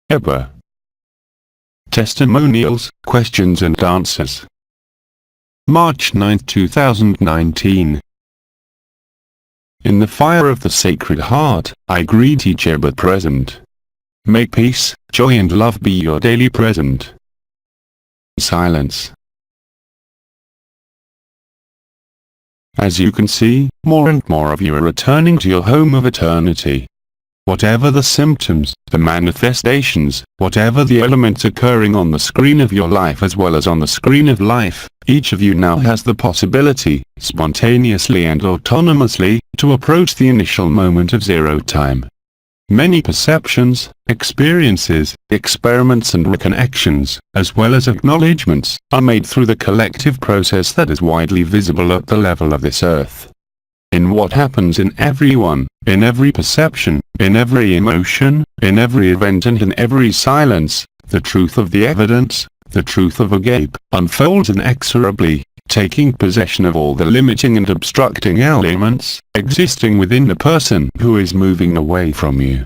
ABBA. Testimonials, Questions and Answers. March 9, 2019. In the fire of the Sacred Heart, I greet each ever present. May peace, joy and love be your daily present. Silence. As you can see, more and more of you are returning to your home of eternity. Whatever the symptoms, the manifestations, whatever the elements occurring on the screen of your life as well as on the screen of life, each of you now has the possibility, spontaneously and autonomously, to approach the initial moment of zero time. Many perceptions, experiences, experiments and reconnections, as well as acknowledgements, are made through the collective process that is widely visible at the level of this earth. In what happens in everyone, in every perception, in every emotion, in every event and in every silence, the truth of the evidence, the truth of agape, unfolds inexorably, taking possession of all the limiting and obstructing elements, existing within the person who is moving away from you.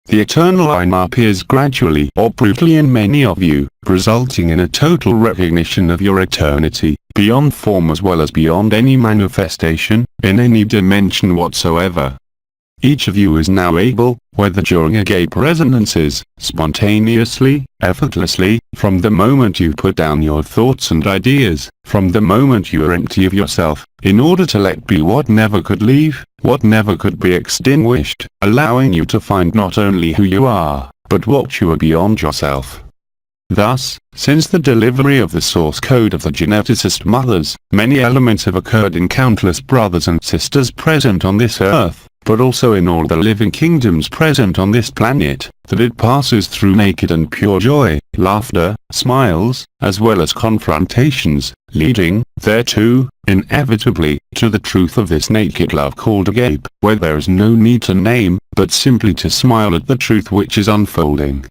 The eternal I appears gradually or brutally in many of you, resulting in a total recognition of your eternity, beyond form as well as beyond any manifestation, in any dimension whatsoever. Each of you is now able, whether during agape resonances, spontaneously, effortlessly, from the moment you put down your thoughts and ideas, from the moment you are empty of yourself, in order to let be what never could leave, what never could be extinguished, allowing you to find not only who you are, but what you are beyond yourself. Thus, since the delivery of the source code of the geneticist mothers, many elements have occurred in countless brothers and sisters present on this earth, but also in all the living kingdoms present on this planet, that it passes through naked and pure joy, laughter, smiles, as well as confrontations, leading, thereto, inevitably, to the truth of this naked love called agape, where there is no need to name, but simply to smile at the truth which is unfolding.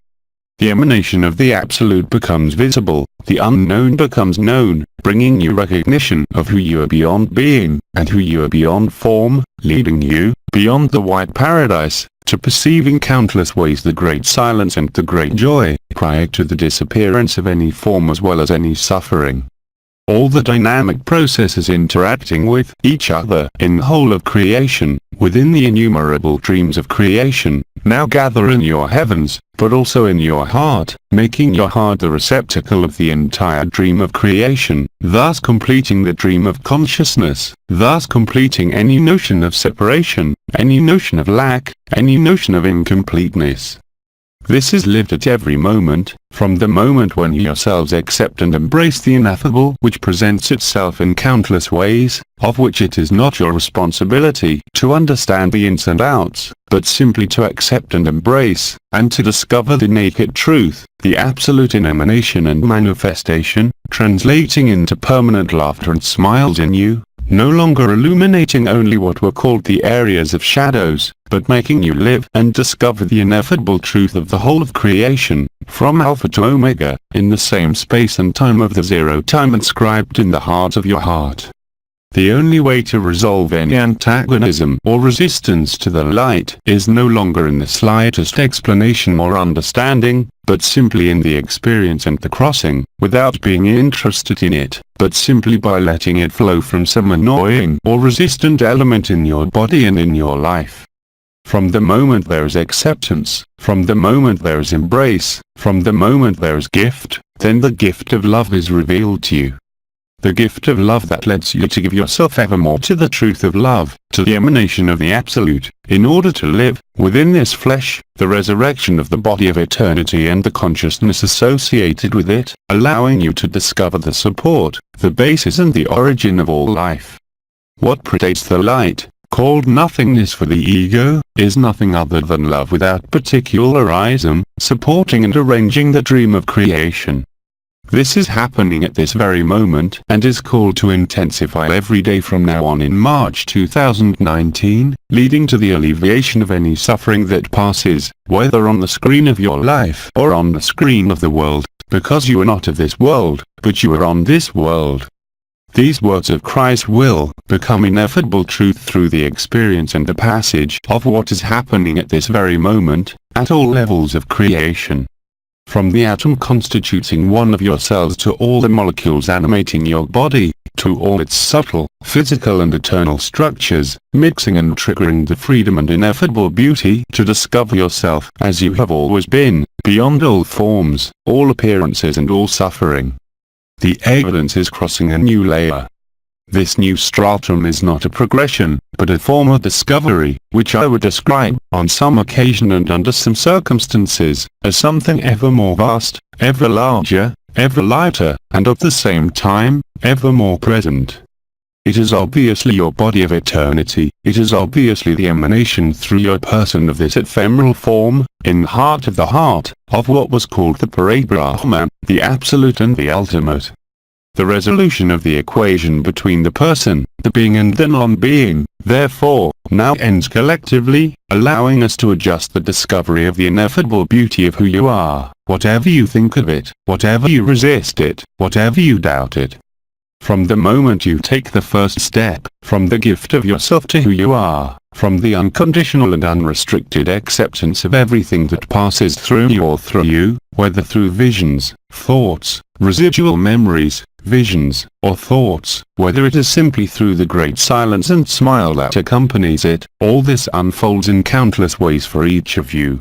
The emanation of the Absolute becomes visible, the unknown becomes known, bringing you recognition of who you are beyond being, and who you are beyond form, leading you, beyond the white paradise, to perceiving countless ways the great silence and the great joy, prior to the disappearance of any form as well as any suffering. All the dynamic processes interacting with each other in the whole of creation, within the innumerable dreams of creation, now gather in your heavens, but also in your heart, making your heart the receptacle of the entire dream of creation, thus completing the dream of consciousness, thus completing any notion of separation, any notion of lack, any notion of incompleteness. This is lived at every moment, from the moment when you yourselves accept and embrace the ineffable which presents itself in countless ways, of which it is not your responsibility to understand the ins and outs, but simply to accept and embrace, and to discover the naked truth, the absolute in emanation and manifestation, translating into permanent laughter and smiles in you, no longer illuminating only what were called the areas of shadows, but making you live and discover the ineffable truth of the whole of creation, from Alpha to Omega, in the same space and time of the zero time inscribed in the heart of your heart. The only way to resolve any antagonism or resistance to the light is no longer in the slightest explanation or understanding, but simply in the experience and the crossing, without being interested in it, but simply by letting it flow from some annoying or resistant element in your body and in your life. From the moment there is acceptance, from the moment there is embrace, from the moment there is gift, then the gift of love is revealed to you. The gift of love that lets you to give yourself evermore to the truth of love, to the emanation of the Absolute, in order to live, within this flesh, the resurrection of the body of eternity and the consciousness associated with it, allowing you to discover the support, the basis and the origin of all life. What predates the light, called nothingness for the ego, is nothing other than love without particularism, supporting and arranging the dream of creation. This is happening at this very moment and is called to intensify every day from now on in March 2019, leading to the alleviation of any suffering that passes, whether on the screen of your life or on the screen of the world, because you are not of this world, but you are on this world. These words of Christ will become ineffable truth through the experience and the passage of what is happening at this very moment, at all levels of creation. From the atom constituting one of your cells to all the molecules animating your body, to all its subtle, physical and eternal structures, mixing and triggering the freedom and ineffable beauty to discover yourself as you have always been, beyond all forms, all appearances and all suffering. The evidence is crossing a new layer. This new stratum is not a progression, but a form of discovery, which I would describe, on some occasion and under some circumstances, as something ever more vast, ever larger, ever lighter, and at the same time, ever more present. It is obviously your body of eternity, it is obviously the emanation through your person of this ephemeral form, in the heart of what was called the Parabrahma, the Absolute and the Ultimate. The resolution of the equation between the person, the being and the non-being, therefore, now ends collectively, allowing us to adjust the discovery of the ineffable beauty of who you are, whatever you think of it, whatever you resist it, whatever you doubt it. From the moment you take the first step, from the gift of yourself to who you are, from the unconditional and unrestricted acceptance of everything that passes through you or through you, whether through visions, thoughts, residual memories, visions, or thoughts, whether it is simply through the great silence and smile that accompanies it, all this unfolds in countless ways for each of you.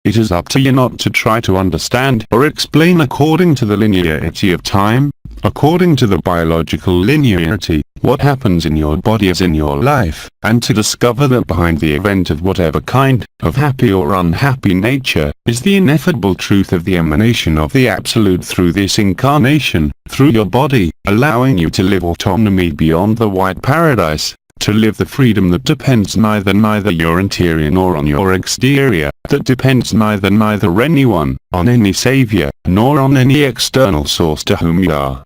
It is up to you not to try to understand or explain according to the linearity of time, according to the biological linearity, what happens in your body as in your life, and to discover that behind the event of whatever kind, of happy or unhappy nature, is the ineffable truth of the emanation of the Absolute through this incarnation, through your body, allowing you to live autonomy beyond the white paradise, to live the freedom that depends neither your interior nor on your exterior, that depends neither anyone, on any savior, nor on any external source to whom you are.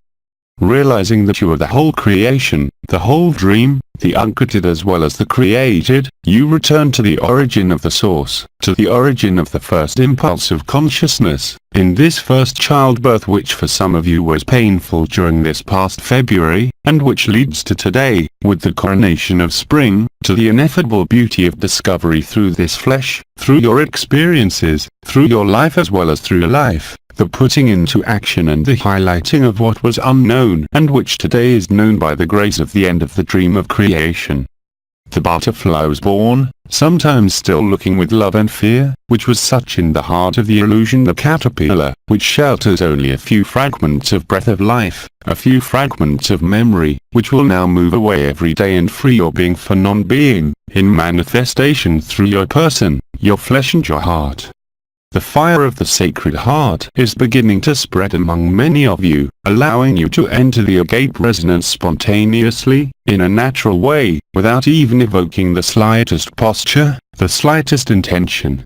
Realizing that you are the whole creation, the whole dream, the uncreated as well as the created, you return to the origin of the source, to the origin of the first impulse of consciousness, in this first childbirth which for some of you was painful during this past February, and which leads to today, with the coronation of spring, to the ineffable beauty of discovery through this flesh, through your experiences, through your life as well as through your life. The putting into action and the highlighting of what was unknown and which today is known by the grace of the end of the dream of creation. The butterfly was born, sometimes still looking with love and fear, which was such in the heart of the illusion the caterpillar, which shelters only a few fragments of breath of life, a few fragments of memory, which will now move away every day and free your being for non-being, in manifestation through your person, your flesh and your heart. The fire of the Sacred Heart is beginning to spread among many of you, allowing you to enter the agate resonance spontaneously, in a natural way, without even evoking the slightest posture, the slightest intention.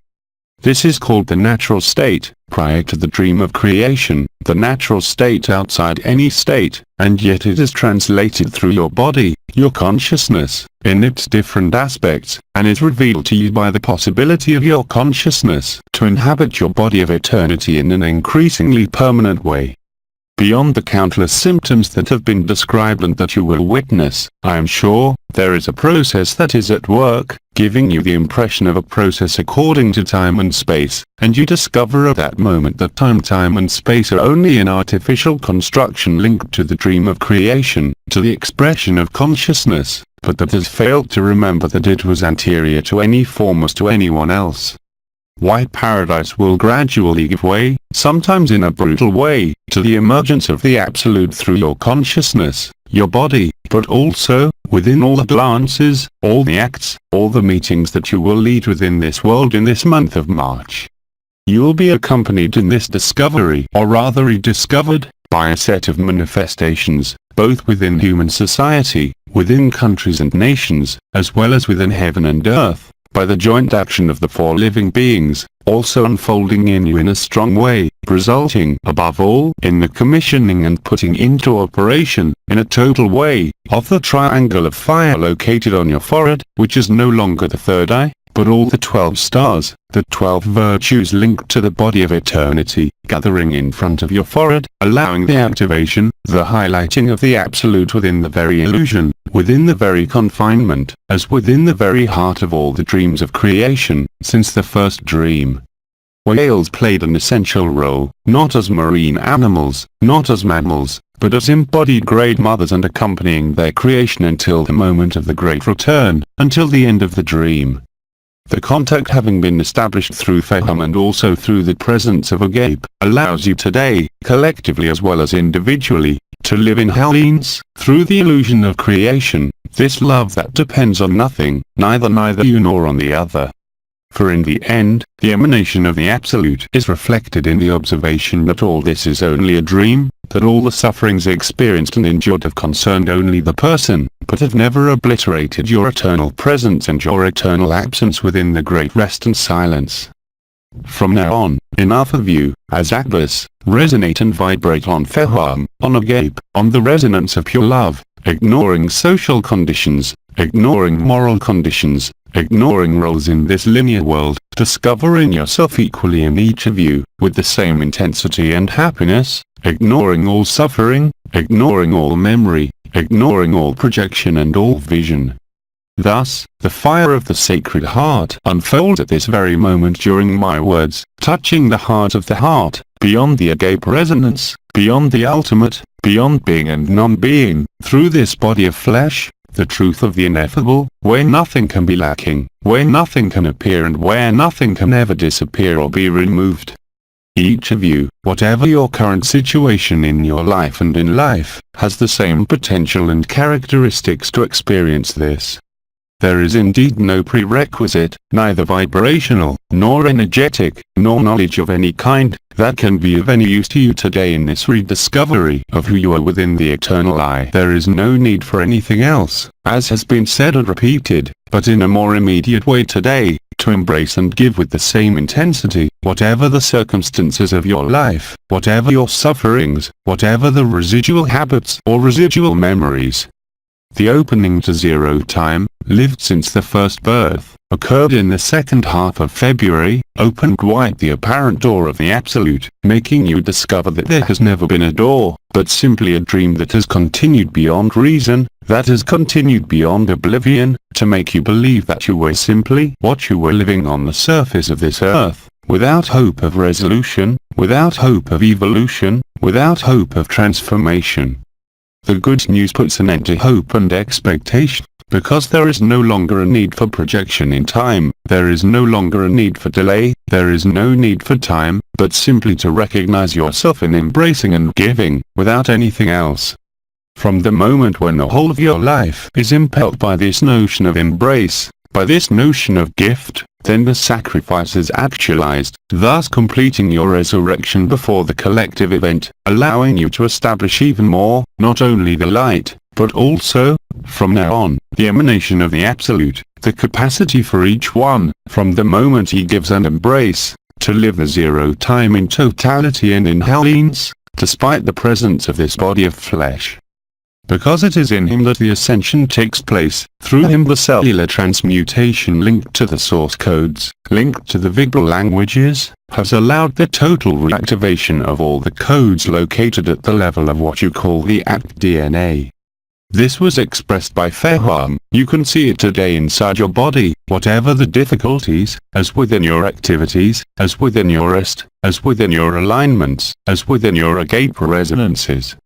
This is called the natural state, prior to the dream of creation, the natural state outside any state, and yet it is translated through your body, your consciousness, in its different aspects, and is revealed to you by the possibility of your consciousness to inhabit your body of eternity in an increasingly permanent way. Beyond the countless symptoms that have been described and that you will witness, I am sure, there is a process that is at work, giving you the impression of a process according to time and space, and you discover at that moment that time and space are only an artificial construction linked to the dream of creation, to the expression of consciousness, but that has failed to remember that it was anterior to any form as to anyone else. White paradise will gradually give way, sometimes in a brutal way, to the emergence of the Absolute through your consciousness, your body, but also, within all the glances, all the acts, all the meetings that you will lead within this world in this month of March. You will be accompanied in this discovery, or rather rediscovered, by a set of manifestations, both within human society, within countries and nations, as well as within heaven and earth, by the joint action of the four living beings, also unfolding in you in a strong way, resulting, above all, in the commissioning and putting into operation, in a total way, of the triangle of fire located on your forehead, which is no longer the third eye, but all the 12 stars, the 12 virtues linked to the body of eternity, gathering in front of your forehead, allowing the activation, the highlighting of the Absolute within the very illusion, within the very confinement, as within the very heart of all the dreams of creation, since the first dream. whales played an essential role, not as marine animals, not as mammals, but as embodied great mothers and accompanying their creation until the moment of the great return, until the end of the dream. The contact having been established through Faham and also through the presence of agape, allows you today, collectively as well as individually, to live in Hellenes, through the illusion of creation, this love that depends on nothing, neither you nor on the other. For in the end, the emanation of the Absolute is reflected in the observation that all this is only a dream, that all the sufferings experienced and endured have concerned only the person, but have never obliterated your eternal presence and your eternal absence within the great rest and silence. From now on, enough of you, as ABBAs, resonate and vibrate on Faham, on agape, on the resonance of pure love, ignoring social conditions, ignoring moral conditions, ignoring roles in this linear world, discovering yourself equally in each of you, with the same intensity and happiness, ignoring all suffering, ignoring all memory, ignoring all projection and all vision. Thus, the fire of the Sacred Heart unfolds at this very moment during my words, touching the heart of the heart, beyond the agape resonance, beyond the ultimate, beyond being and non-being, through this body of flesh, the truth of the ineffable, where nothing can be lacking, where nothing can appear and where nothing can ever disappear or be removed. Each of you, whatever your current situation in your life and in life, has the same potential and characteristics to experience this. There is indeed no prerequisite, neither vibrational, nor energetic, nor knowledge of any kind, that can be of any use to you today in this rediscovery of who you are within the eternal I. There is no need for anything else, as has been said and repeated, but in a more immediate way today, to embrace and give with the same intensity, whatever the circumstances of your life, whatever your sufferings, whatever the residual habits or residual memories. The opening to zero time, lived since the first birth, occurred in the second half of February, opened wide the apparent door of the Absolute, making you discover that there has never been a door, but simply a dream that has continued beyond reason, that has continued beyond oblivion, to make you believe that you were simply what you were living on the surface of this earth, without hope of resolution, without hope of evolution, without hope of transformation. The good news puts an end to hope and expectation, because there is no longer a need for projection in time, there is no longer a need for delay, there is no need for time, but simply to recognize yourself in embracing and giving, without anything else. From the moment when the whole of your life is impelled by this notion of embrace, by this notion of gift, then the sacrifice is actualized, thus completing your resurrection before the collective event, allowing you to establish even more, not only the light, but also, from now on, the emanation of the Absolute, the capacity for each one, from the moment he gives an embrace, to live the zero time in totality and in Hellenes, despite the presence of this body of flesh. Because it is in him that the ascension takes place, through him the cellular transmutation linked to the source codes, linked to the vibral languages, has allowed the total reactivation of all the codes located at the level of what you call the act DNA. This was expressed by Faham. You can see it today inside your body, whatever the difficulties, as within your activities, as within your rest, as within your alignments, as within your agape resonances.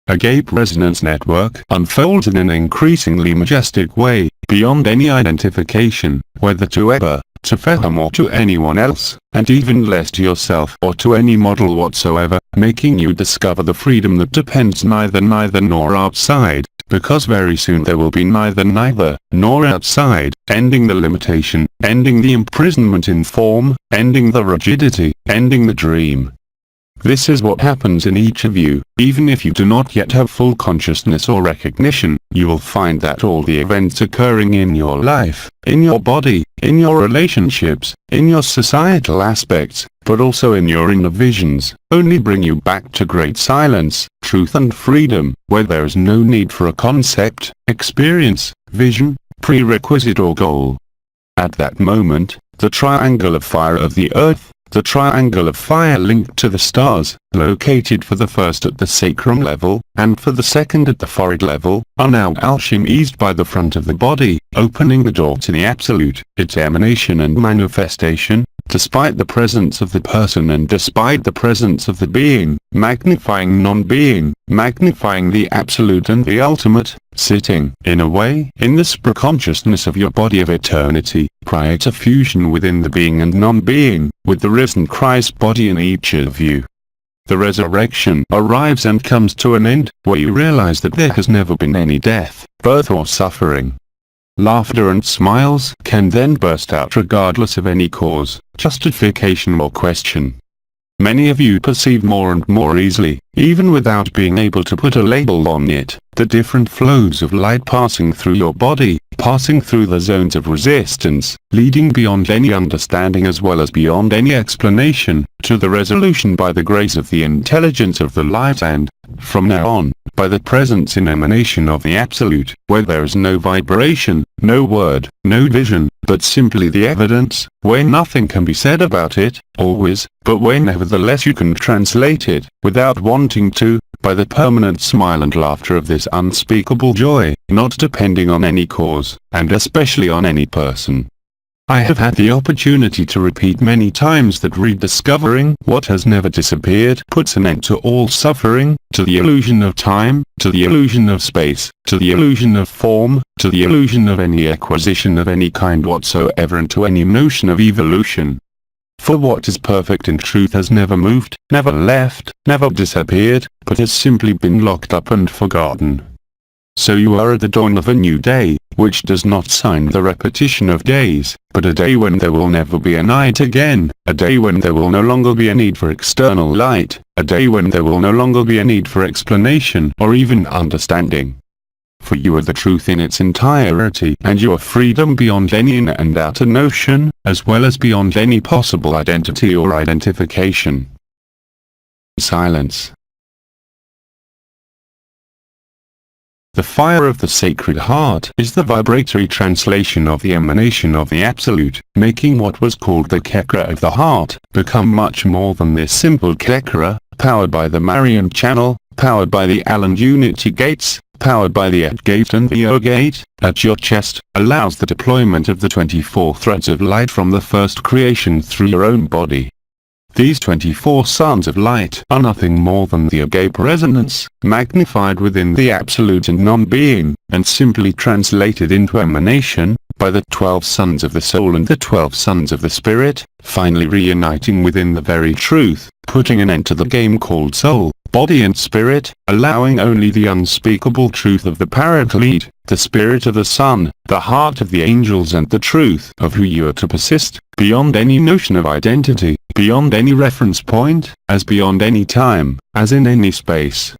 Agape Resonance Network unfolds in an increasingly majestic way, beyond any identification, whether to ABBA, to Faham or to anyone else, and even less to yourself or to any model whatsoever, making you discover the freedom that depends neither nor outside, because very soon there will be neither nor outside, ending the limitation, ending the imprisonment in form, ending the rigidity, ending the dream. This is what happens in each of you. Even if you do not yet have full consciousness or recognition, you will find that all the events occurring in your life, in your body, in your relationships, in your societal aspects, but also in your inner visions, only bring you back to great silence, truth and freedom, where there is no need for a concept, experience, vision, prerequisite or goal. At that moment, the triangle of fire of the earth, the triangle of fire linked to the stars, located for the first at the sacrum level, and for the second at the forehead level, are now alchemized by the front of the body, opening the door to the Absolute, its emanation and manifestation, despite the presence of the person and despite the presence of the being, magnifying non-being, magnifying the absolute and the ultimate, sitting, in a way, in the supraconsciousness of your body of eternity, prior to fusion within the being and non-being, with the risen Christ body in each of you. The resurrection arrives and comes to an end, where you realize that there has never been any death, birth or suffering. Laughter and smiles can then burst out regardless of any cause, justification or question. Many of you perceive more and more easily, even without being able to put a label on it, the different flows of light passing through your body, passing through the zones of resistance, leading beyond any understanding as well as beyond any explanation, to the resolution by the grace of the intelligence of the light and, from now on, by the presence in emanation of the Absolute, where there is no vibration, no word, no vision, but simply the evidence, where nothing can be said about it, always, but where nevertheless you can translate it, without wanting to, by the permanent smile and laughter of this unspeakable joy, not depending on any cause, and especially on any person. I have had the opportunity to repeat many times that rediscovering what has never disappeared puts an end to all suffering, to the illusion of time, to the illusion of space, to the illusion of form, to the illusion of any acquisition of any kind whatsoever and to any notion of evolution. For what is perfect in truth has never moved, never left, never disappeared, but has simply been locked up and forgotten. So you are at the dawn of a new day, which does not sign the repetition of days, but a day when there will never be a night again, a day when there will no longer be a need for external light, a day when there will no longer be a need for explanation or even understanding. For you are the truth in its entirety and your freedom beyond any inner and outer notion, as well as beyond any possible identity or identification. Silence. The fire of the Sacred Heart is the vibratory translation of the emanation of the Absolute, making what was called the Kekra of the heart become much more than this simple Kekra, powered by the Marian channel, powered by the Allen unity gates, powered by the Et gate and the O gate, at your chest, allows the deployment of the 24 threads of light from the first creation through your own body. These 24 suns of light are nothing more than the agape resonance, magnified within the absolute and non-being, and simply translated into emanation, by the 12 sons of the soul and the 12 sons of the spirit, finally reuniting within the very truth, putting an end to the game called soul, body and spirit, allowing only the unspeakable truth of the Paraclete, the spirit of the Son, the heart of the angels and the truth of who you are to persist, beyond any notion of identity, beyond any reference point, as beyond any time, as in any space.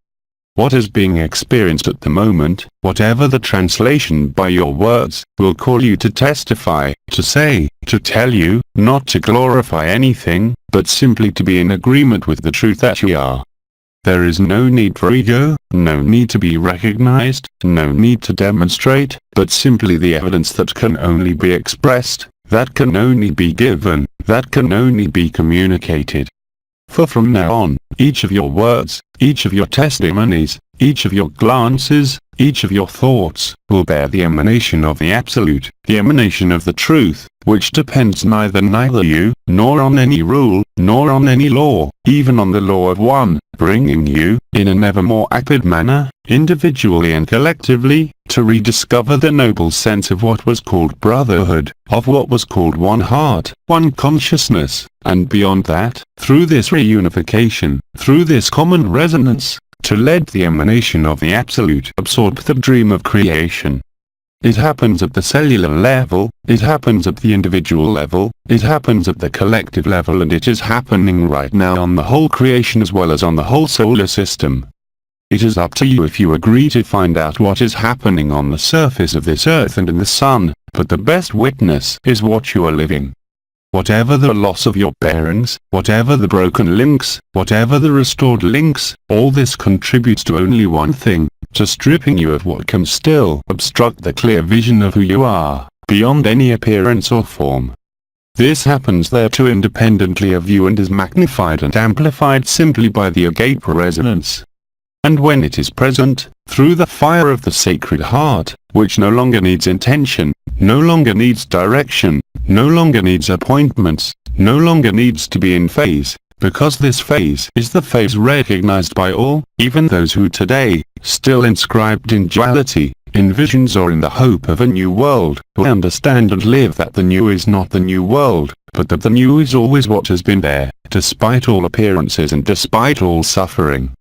What is being experienced at the moment, whatever the translation by your words, will call you to testify, to say, to tell you, not to glorify anything, but simply to be in agreement with the truth that you are. There is no need for ego, no need to be recognized, no need to demonstrate, but simply the evidence that can only be expressed, that can only be given, that can only be communicated. For from now on, each of your words, each of your testimonies, each of your glances, each of your thoughts, will bear the emanation of the Absolute, the emanation of the truth, which depends neither you, nor on any rule, nor on any law, even on the law of one, bringing you, in an ever more active manner, individually and collectively, to rediscover the noble sense of what was called brotherhood, of what was called one heart, one consciousness, and beyond that, through this reunification, through this common resonance, to let the emanation of the Absolute absorb the dream of creation. It happens at the cellular level, it happens at the individual level, it happens at the collective level, and it is happening right now on the whole creation as well as on the whole solar system. It is up to you if you agree to find out what is happening on the surface of this earth and in the sun, but the best witness is what you are living. Whatever the loss of your bearings, whatever the broken links, whatever the restored links, all this contributes to only one thing, to stripping you of what can still obstruct the clear vision of who you are, beyond any appearance or form. This happens there too independently of you and is magnified and amplified simply by the agape resonance. And when it is present, through the fire of the Sacred Heart, which no longer needs intention, no longer needs direction, no longer needs appointments, no longer needs to be in phase, because this phase is the phase recognized by all, even those who today, still inscribed in duality, in visions or in the hope of a new world, who understand and live that the new is not the new world, but that the new is always what has been there, despite all appearances and despite all suffering.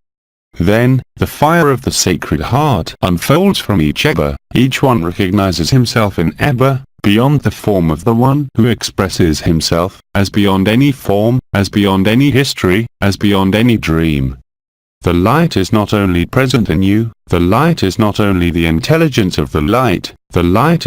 Then, the fire of the Sacred Heart unfolds from each ABBA. Each one recognizes himself in ABBA, beyond the form of the one who expresses himself, as beyond any form, as beyond any history, as beyond any dream. The light is not only present in you, the light is not only the intelligence of the light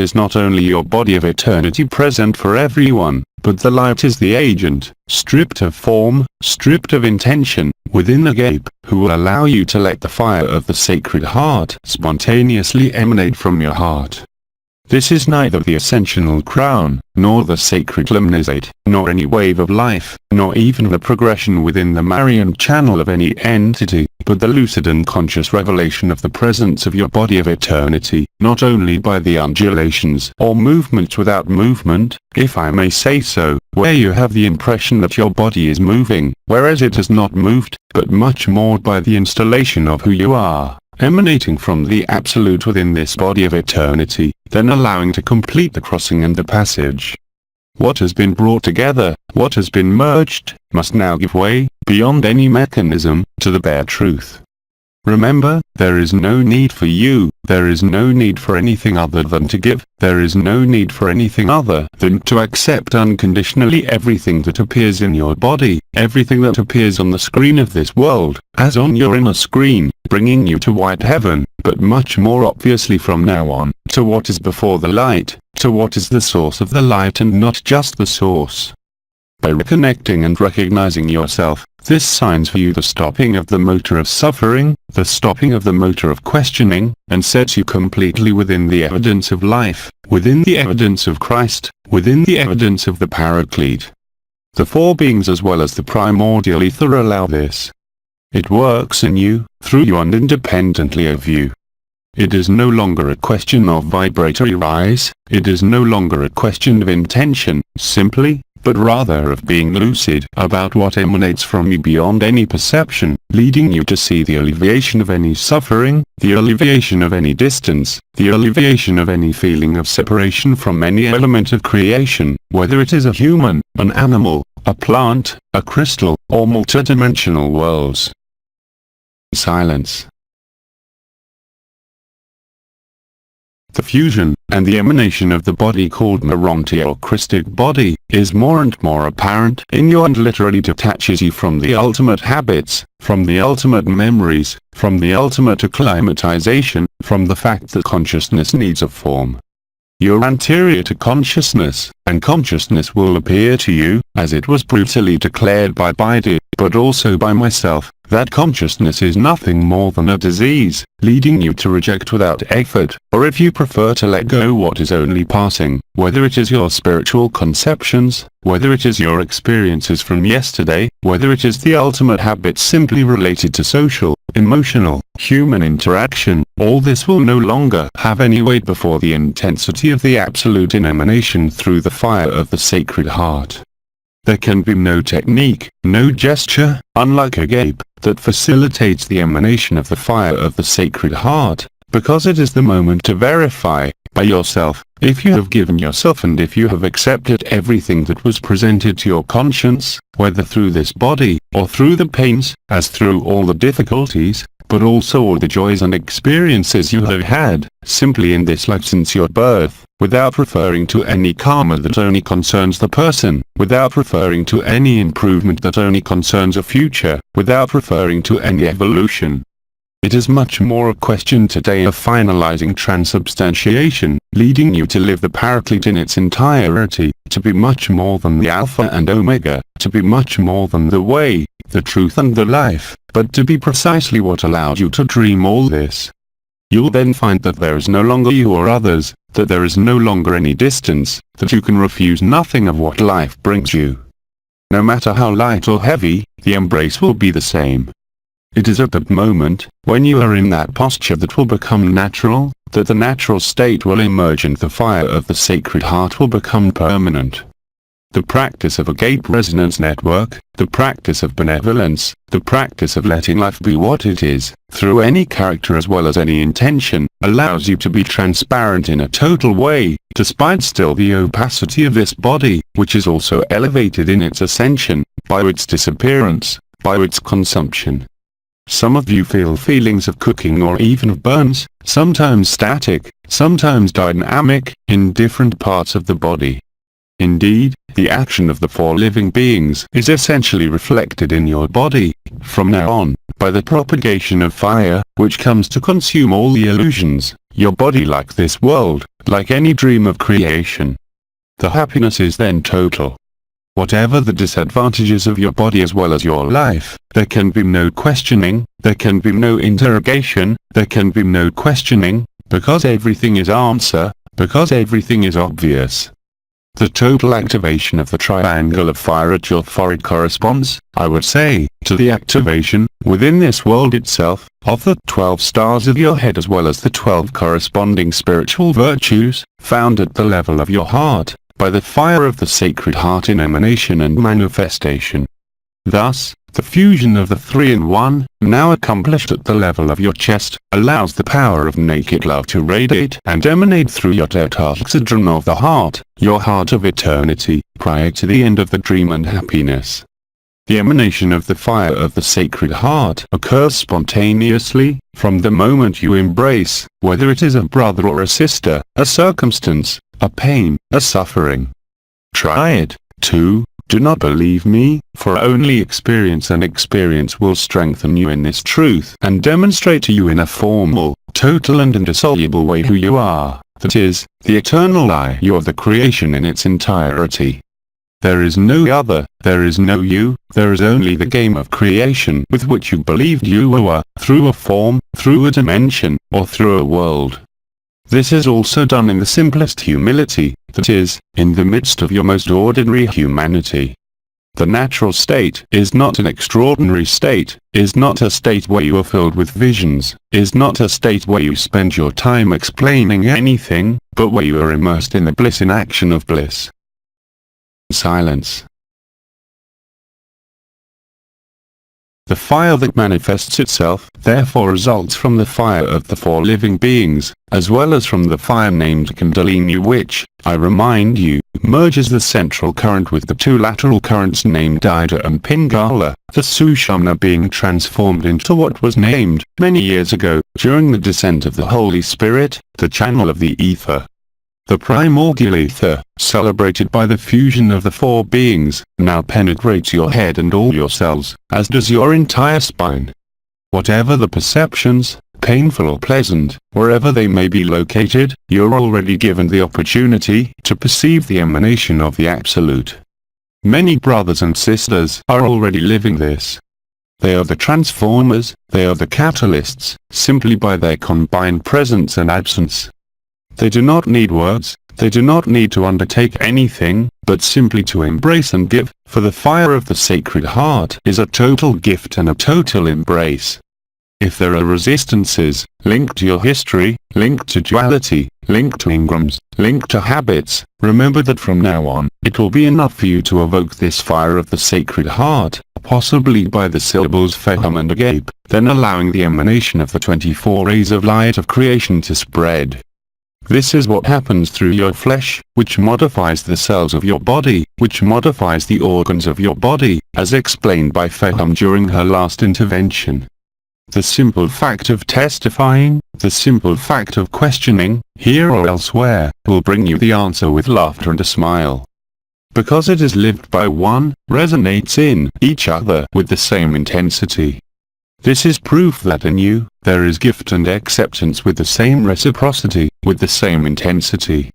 is not only your body of eternity present for everyone, but the light is the agent, stripped of form, stripped of intention, within the gape, who will allow you to let the fire of the Sacred Heart spontaneously emanate from your heart. This is neither the ascensional crown, nor the sacred limnisate, nor any wave of life, nor even the progression within the Marian channel of any entity, but the lucid and conscious revelation of the presence of your body of eternity, not only by the undulations or movements without movement, if I may say so, where you have the impression that your body is moving, whereas it has not moved, but much more by the installation of who you are, emanating from the Absolute within this body of eternity, then allowing to complete the crossing and the passage. What has been brought together, what has been merged, must now give way, beyond any mechanism, to the bare truth. Remember, there is no need for you, there is no need for anything other than to give, there is no need for anything other than to accept unconditionally everything that appears in your body, everything that appears on the screen of this world, as on your inner screen, bringing you to white heaven, but much more obviously from now on, to what is before the light, to what is the source of the light and not just the source. By reconnecting and recognizing yourself, this signs for you the stopping of the motor of suffering, the stopping of the motor of questioning, and sets you completely within the evidence of life, within the evidence of Christ, within the evidence of the Paraclete. The four beings as well as the primordial ether allow this. It works in you, through you and independently of you. It is no longer a question of vibratory rise, it is no longer a question of intention, simply, but rather of being lucid about what emanates from you beyond any perception, leading you to see the alleviation of any suffering, the alleviation of any distance, the alleviation of any feeling of separation from any element of creation, whether it is a human, an animal, a plant, a crystal, or multidimensional worlds. Silence. The fusion, and the emanation of the body called Moronti or Christic body, is more and more apparent in you and literally detaches you from the ultimate habits, from the ultimate memories, from the ultimate acclimatization, from the fact that consciousness needs a form. You're anterior to consciousness, and consciousness will appear to you, as it was brutally declared by Baidu, but also by myself, that consciousness is nothing more than a disease, leading you to reject without effort, or if you prefer to let go what is only passing, whether it is your spiritual conceptions, whether it is your experiences from yesterday, whether it is the ultimate habits simply related to social, emotional, human interaction, all this will no longer have any weight before the intensity of the Absolute in emanation through the fire of the Sacred Heart. There can be no technique, no gesture, unlike a gape, that facilitates the emanation of the fire of the Sacred Heart, because it is the moment to verify, by yourself, if you have given yourself and if you have accepted everything that was presented to your conscience, whether through this body, or through the pains, as through all the difficulties, but also all the joys and experiences you have had, simply in this life since your birth, without referring to any karma that only concerns the person, without referring to any improvement that only concerns a future, without referring to any evolution. It is much more a question today of finalizing transubstantiation, leading you to live the Paraclete in its entirety, to be much more than the Alpha and Omega, to be much more than the way, the truth and the life, but to be precisely what allowed you to dream all this. You'll then find that there is no longer you or others, that there is no longer any distance, that you can refuse nothing of what life brings you. No matter how light or heavy, the embrace will be the same. It is at that moment, when you are in that posture that will become natural, that the natural state will emerge and the fire of the Sacred Heart will become permanent. the practice of a gate resonance network, the practice of benevolence, the practice of letting life be what it is, through any character as well as any intention, allows you to be transparent in a total way, despite still the opacity of this body, which is also elevated in its ascension, by its disappearance, by its consumption. Some of you feel feelings of cooking or even of burns, sometimes static, sometimes dynamic, in different parts of the body. Indeed, the action of the four living beings is essentially reflected in your body, from now on, by the propagation of fire, which comes to consume all the illusions, your body like this world, like any dream of creation. The happiness is then total. Whatever the disadvantages of your body as well as your life, there can be no questioning, there can be no interrogation, there can be no questioning, because everything is answer, because everything is obvious. The total activation of the triangle of fire at your forehead corresponds, I would say, to the activation, within this world itself, of the 12 stars of your head as well as the 12 corresponding spiritual virtues, found at the level of your heart, by the fire of the sacred heart in emanation and manifestation. Thus, the fusion of the 3 in 1, now accomplished at the level of your chest, allows the power of naked love to radiate and emanate through your tetrahedron of the heart, your heart of eternity, prior to the end of the dream and happiness. The emanation of the fire of the sacred heart occurs spontaneously, from the moment you embrace, whether it is a brother or a sister, a circumstance, a pain, a suffering. Try it, too. Do not believe me, for only experience and experience will strengthen you in this truth and demonstrate to you in a formal, total and indissoluble way who you are, that is, the eternal I. You are the creation in its entirety. There is no other, there is no you, there is only the game of creation with which you believed you were, through a form, through a dimension, or through a world. This is also done in the simplest humility, that is, in the midst of your most ordinary humanity. The natural state is not an extraordinary state, is not a state where you are filled with visions, is not a state where you spend your time explaining anything, but where you are immersed in the bliss in action of bliss. Silence. The fire that manifests itself, therefore results from the fire of the four living beings, as well as from the fire named Kundalini which, I remind you, merges the central current with the two lateral currents named Ida and Pingala, the Sushumna being transformed into what was named, many years ago, during the descent of the Holy Spirit, the channel of the ether. The primordial ether, celebrated by the fusion of the four beings, now penetrates your head and all your cells, as does your entire spine. Whatever the perceptions, painful or pleasant, wherever they may be located, you're already given the opportunity to perceive the emanation of the Absolute. Many brothers and sisters are already living this. They are the transformers, they are the catalysts, simply by their combined presence and absence. They do not need words, they do not need to undertake anything, but simply to embrace and give, for the fire of the Sacred Heart is a total gift and a total embrace. If there are resistances, linked to your history, linked to duality, linked to engrams, linked to habits, remember that from now on, it will be enough for you to evoke this fire of the Sacred Heart, possibly by the syllables Feham and Agape, then allowing the emanation of the 24 rays of light of creation to spread. This is what happens through your flesh, which modifies the cells of your body, which modifies the organs of your body, as explained by Feham during her last intervention. The simple fact of testifying, the simple fact of questioning, here or elsewhere, will bring you the answer with laughter and a smile. Because it is lived by one, resonates in each other with the same intensity. This is proof that in you, there is gift and acceptance with the same reciprocity, with the same intensity.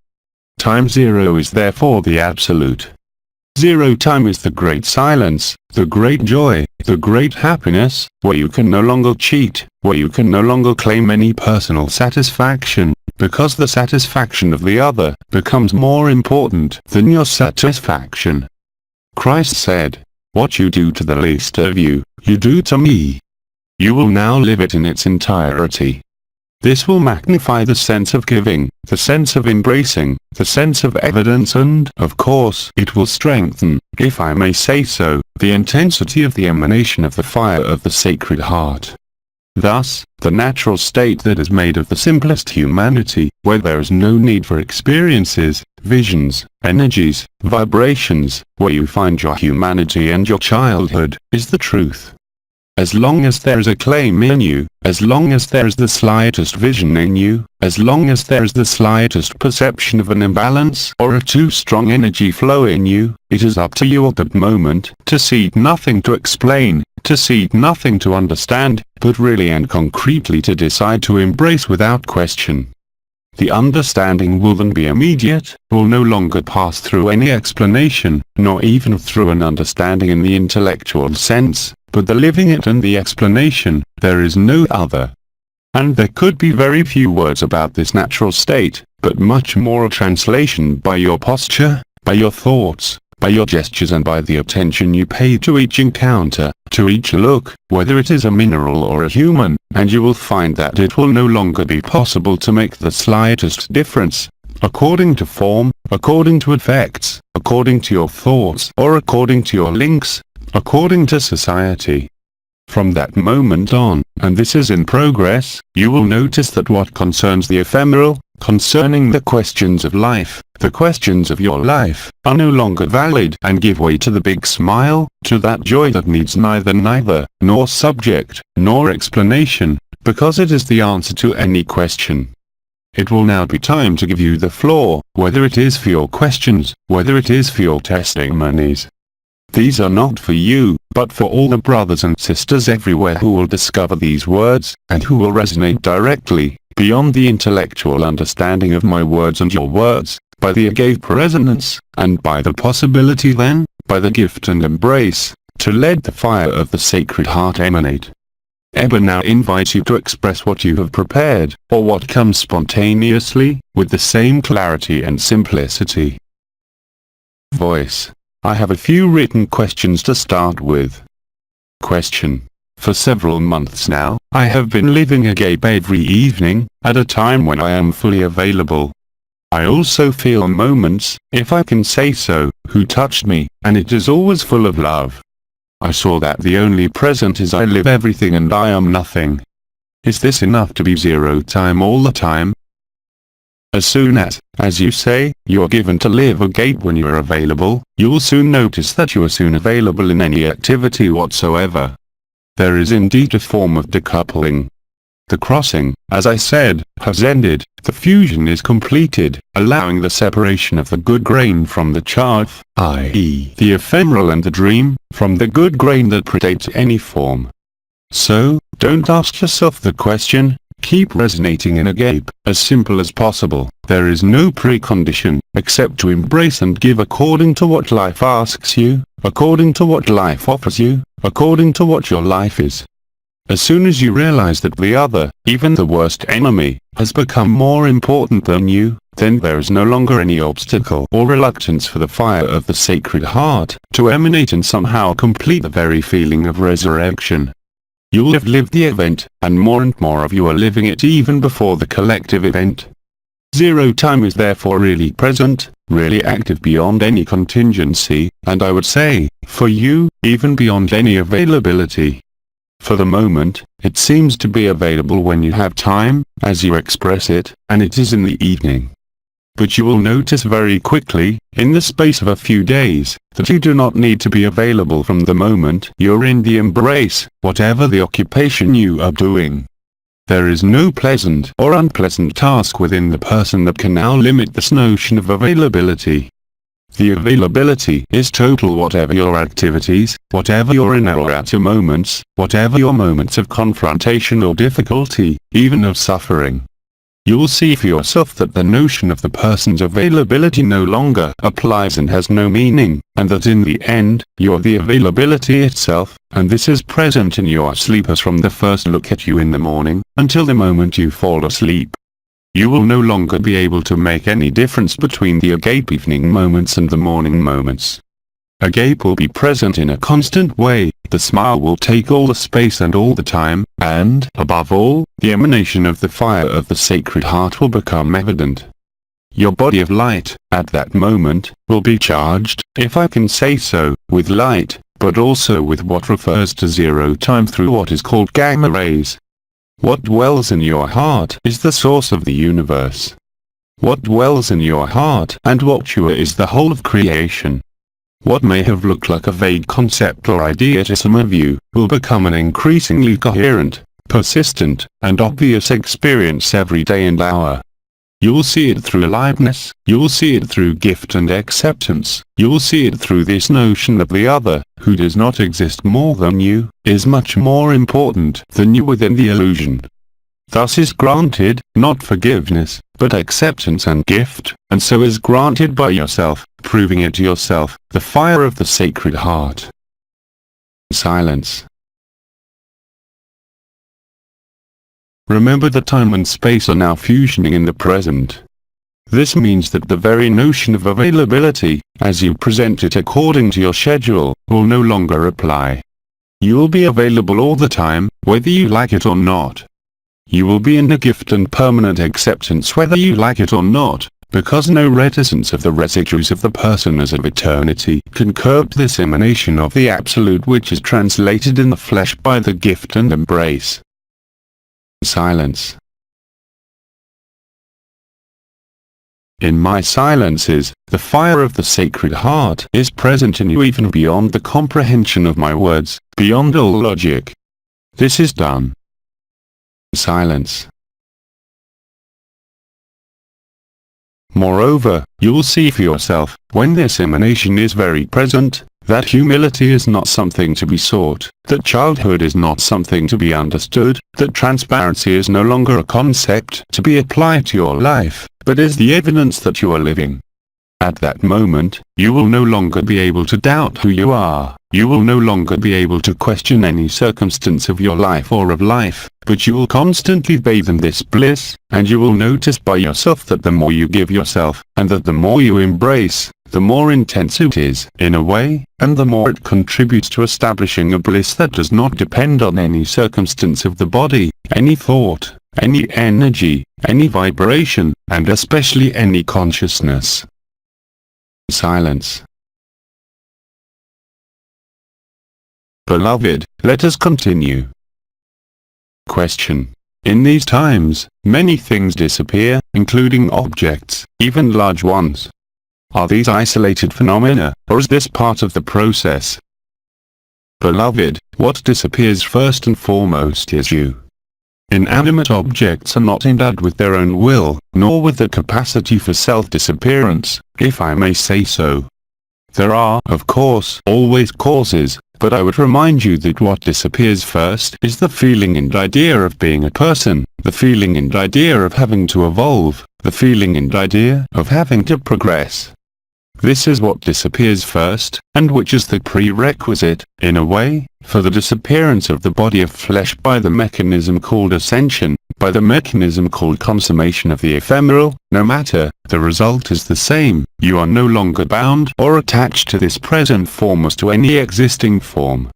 Time zero is therefore the absolute. Zero time is the great silence, the great joy, the great happiness, where you can no longer cheat, where you can no longer claim any personal satisfaction, because the satisfaction of the other becomes more important than your satisfaction. Christ said, "What you do to the least of you, you do to me." You will now live it in its entirety. This will magnify the sense of giving, the sense of embracing, the sense of evidence, and, of course, it will strengthen, if I may say so, the intensity of the emanation of the fire of the Sacred Heart. Thus, the natural state that is made of the simplest humanity, where there is no need for experiences, visions, energies, vibrations, where you find your humanity and your childhood, is the truth. As long as there is a claim in you, as long as there is the slightest vision in you, as long as there is the slightest perception of an imbalance or a too strong energy flow in you, it is up to you at that moment to cede nothing to explain, to cede nothing to understand, but really and concretely to decide to embrace without question. The understanding will then be immediate, will no longer pass through any explanation, nor even through an understanding in the intellectual sense, but the living it and the explanation, there is no other. And there could be very few words about this natural state, but much more a translation by your posture, by your thoughts, by your gestures, and by the attention you pay to each encounter, to each look, whether it is a mineral or a human, and you will find that it will no longer be possible to make the slightest difference, according to form, according to effects, according to your thoughts, or according to your links, according to society. From that moment on, and this is in progress, you will notice that what concerns the ephemeral, concerning the questions of life, the questions of your life, are no longer valid and give way to the big smile, to that joy that needs neither, nor subject, nor explanation, because it is the answer to any question. It will now be time to give you the floor, whether it is for your questions, whether it is for your testimonies. These are not for you, but for all the brothers and sisters everywhere who will discover these words, and who will resonate directly, beyond the intellectual understanding of my words and your words, by the agave resonance, and by the possibility then, by the gift and embrace, to let the fire of the Sacred Heart emanate. ABBA now invites you to express what you have prepared, or what comes spontaneously, with the same clarity and simplicity. Voice. I have a few written questions to start with. Question. For several months now, I have been living agape every evening, at a time when I am fully available. I also feel moments, if I can say so, who touched me, and it is always full of love. I saw that the only present is I live everything and I am nothing. Is this enough to be zero time all the time? As soon as you say, you are given to live agape when you are available, you will soon notice that you are soon available in any activity whatsoever. There is indeed a form of decoupling. The crossing, as I said, has ended, the fusion is completed, allowing the separation of the good grain from the chaff, i.e. the ephemeral and the dream, from the good grain that predates any form. So, don't ask yourself the question, keep resonating in agape, as simple as possible. There is no precondition, except to embrace and give according to what life asks you, according to what life offers you, according to what your life is. As soon as you realize that the other, even the worst enemy, has become more important than you, then there is no longer any obstacle or reluctance for the fire of the Sacred Heart to emanate and somehow complete the very feeling of resurrection. You will have lived the event, and more of you are living it even before the collective event. Zero time is therefore really present, really active beyond any contingency, and I would say, for you, even beyond any availability. For the moment, it seems to be available when you have time, as you express it, and it is in the evening. But you will notice very quickly, in the space of a few days, that you do not need to be available from the moment you're in the embrace, whatever the occupation you are doing. There is no pleasant or unpleasant task within the person that can now limit this notion of availability. The availability is total whatever your activities, whatever your inner or outer moments, whatever your moments of confrontation or difficulty, even of suffering. You will see for yourself that the notion of the person's availability no longer applies and has no meaning, and that in the end, you are the availability itself, and this is present in your sleep as from the first look at you in the morning, until the moment you fall asleep. You will no longer be able to make any difference between the agape evening moments and the morning moments. Agape will be present in a constant way, the smile will take all the space and all the time, and, above all, the emanation of the fire of the Sacred Heart will become evident. Your body of light, at that moment, will be charged, if I can say so, with light, but also with what refers to zero time through what is called gamma rays. What dwells in your heart is the source of the universe. What dwells in your heart and what you are is the whole of creation. What may have looked like a vague concept or idea to some of you, will become an increasingly coherent, persistent, and obvious experience every day and hour. You'll see it through aliveness, you'll see it through gift and acceptance, you'll see it through this notion that the other, who does not exist more than you, is much more important than you within the illusion. Thus is granted, not forgiveness, but acceptance and gift, and so is granted by yourself, proving it to yourself, the fire of the Sacred Heart. Silence. Remember that time and space are now fusioning in the present. This means that the very notion of availability, as you present it according to your schedule, will no longer apply. You will be available all the time, whether you like it or not. You will be in a gift and permanent acceptance whether you like it or not, because no reticence of the residues of the personas of eternity can curb this emanation of the Absolute which is translated in the flesh by the gift and embrace. Silence. In my silences, the fire of the Sacred Heart is present in you even beyond the comprehension of my words, beyond all logic. This is done. Silence. Moreover, you'll see for yourself, when this emanation is very present, that humility is not something to be sought, that childhood is not something to be understood, that transparency is no longer a concept to be applied to your life, but is the evidence that you are living. At that moment, you will no longer be able to doubt who you are, you will no longer be able to question any circumstance of your life or of life, but you will constantly bathe in this bliss, and you will notice by yourself that the more you give yourself, and that the more you embrace, the more intense it is, in a way, and the more it contributes to establishing a bliss that does not depend on any circumstance of the body, any thought, any energy, any vibration, and especially any consciousness. Silence. Beloved, let us continue. Question. In these times, many things disappear, including objects, even large ones. Are these isolated phenomena, or is this part of the process? Beloved, what disappears first and foremost is you. Inanimate objects are not endowed with their own will, nor with the capacity for self-disappearance, if I may say so. There are, of course, always causes, but I would remind you that what disappears first is the feeling and idea of being a person, the feeling and idea of having to evolve, the feeling and idea of having to progress. This is what disappears first, and which is the prerequisite, in a way, for the disappearance of the body of flesh by the mechanism called ascension, by the mechanism called consummation of the ephemeral. No matter, the result is the same, you are no longer bound or attached to this present form as to any existing form.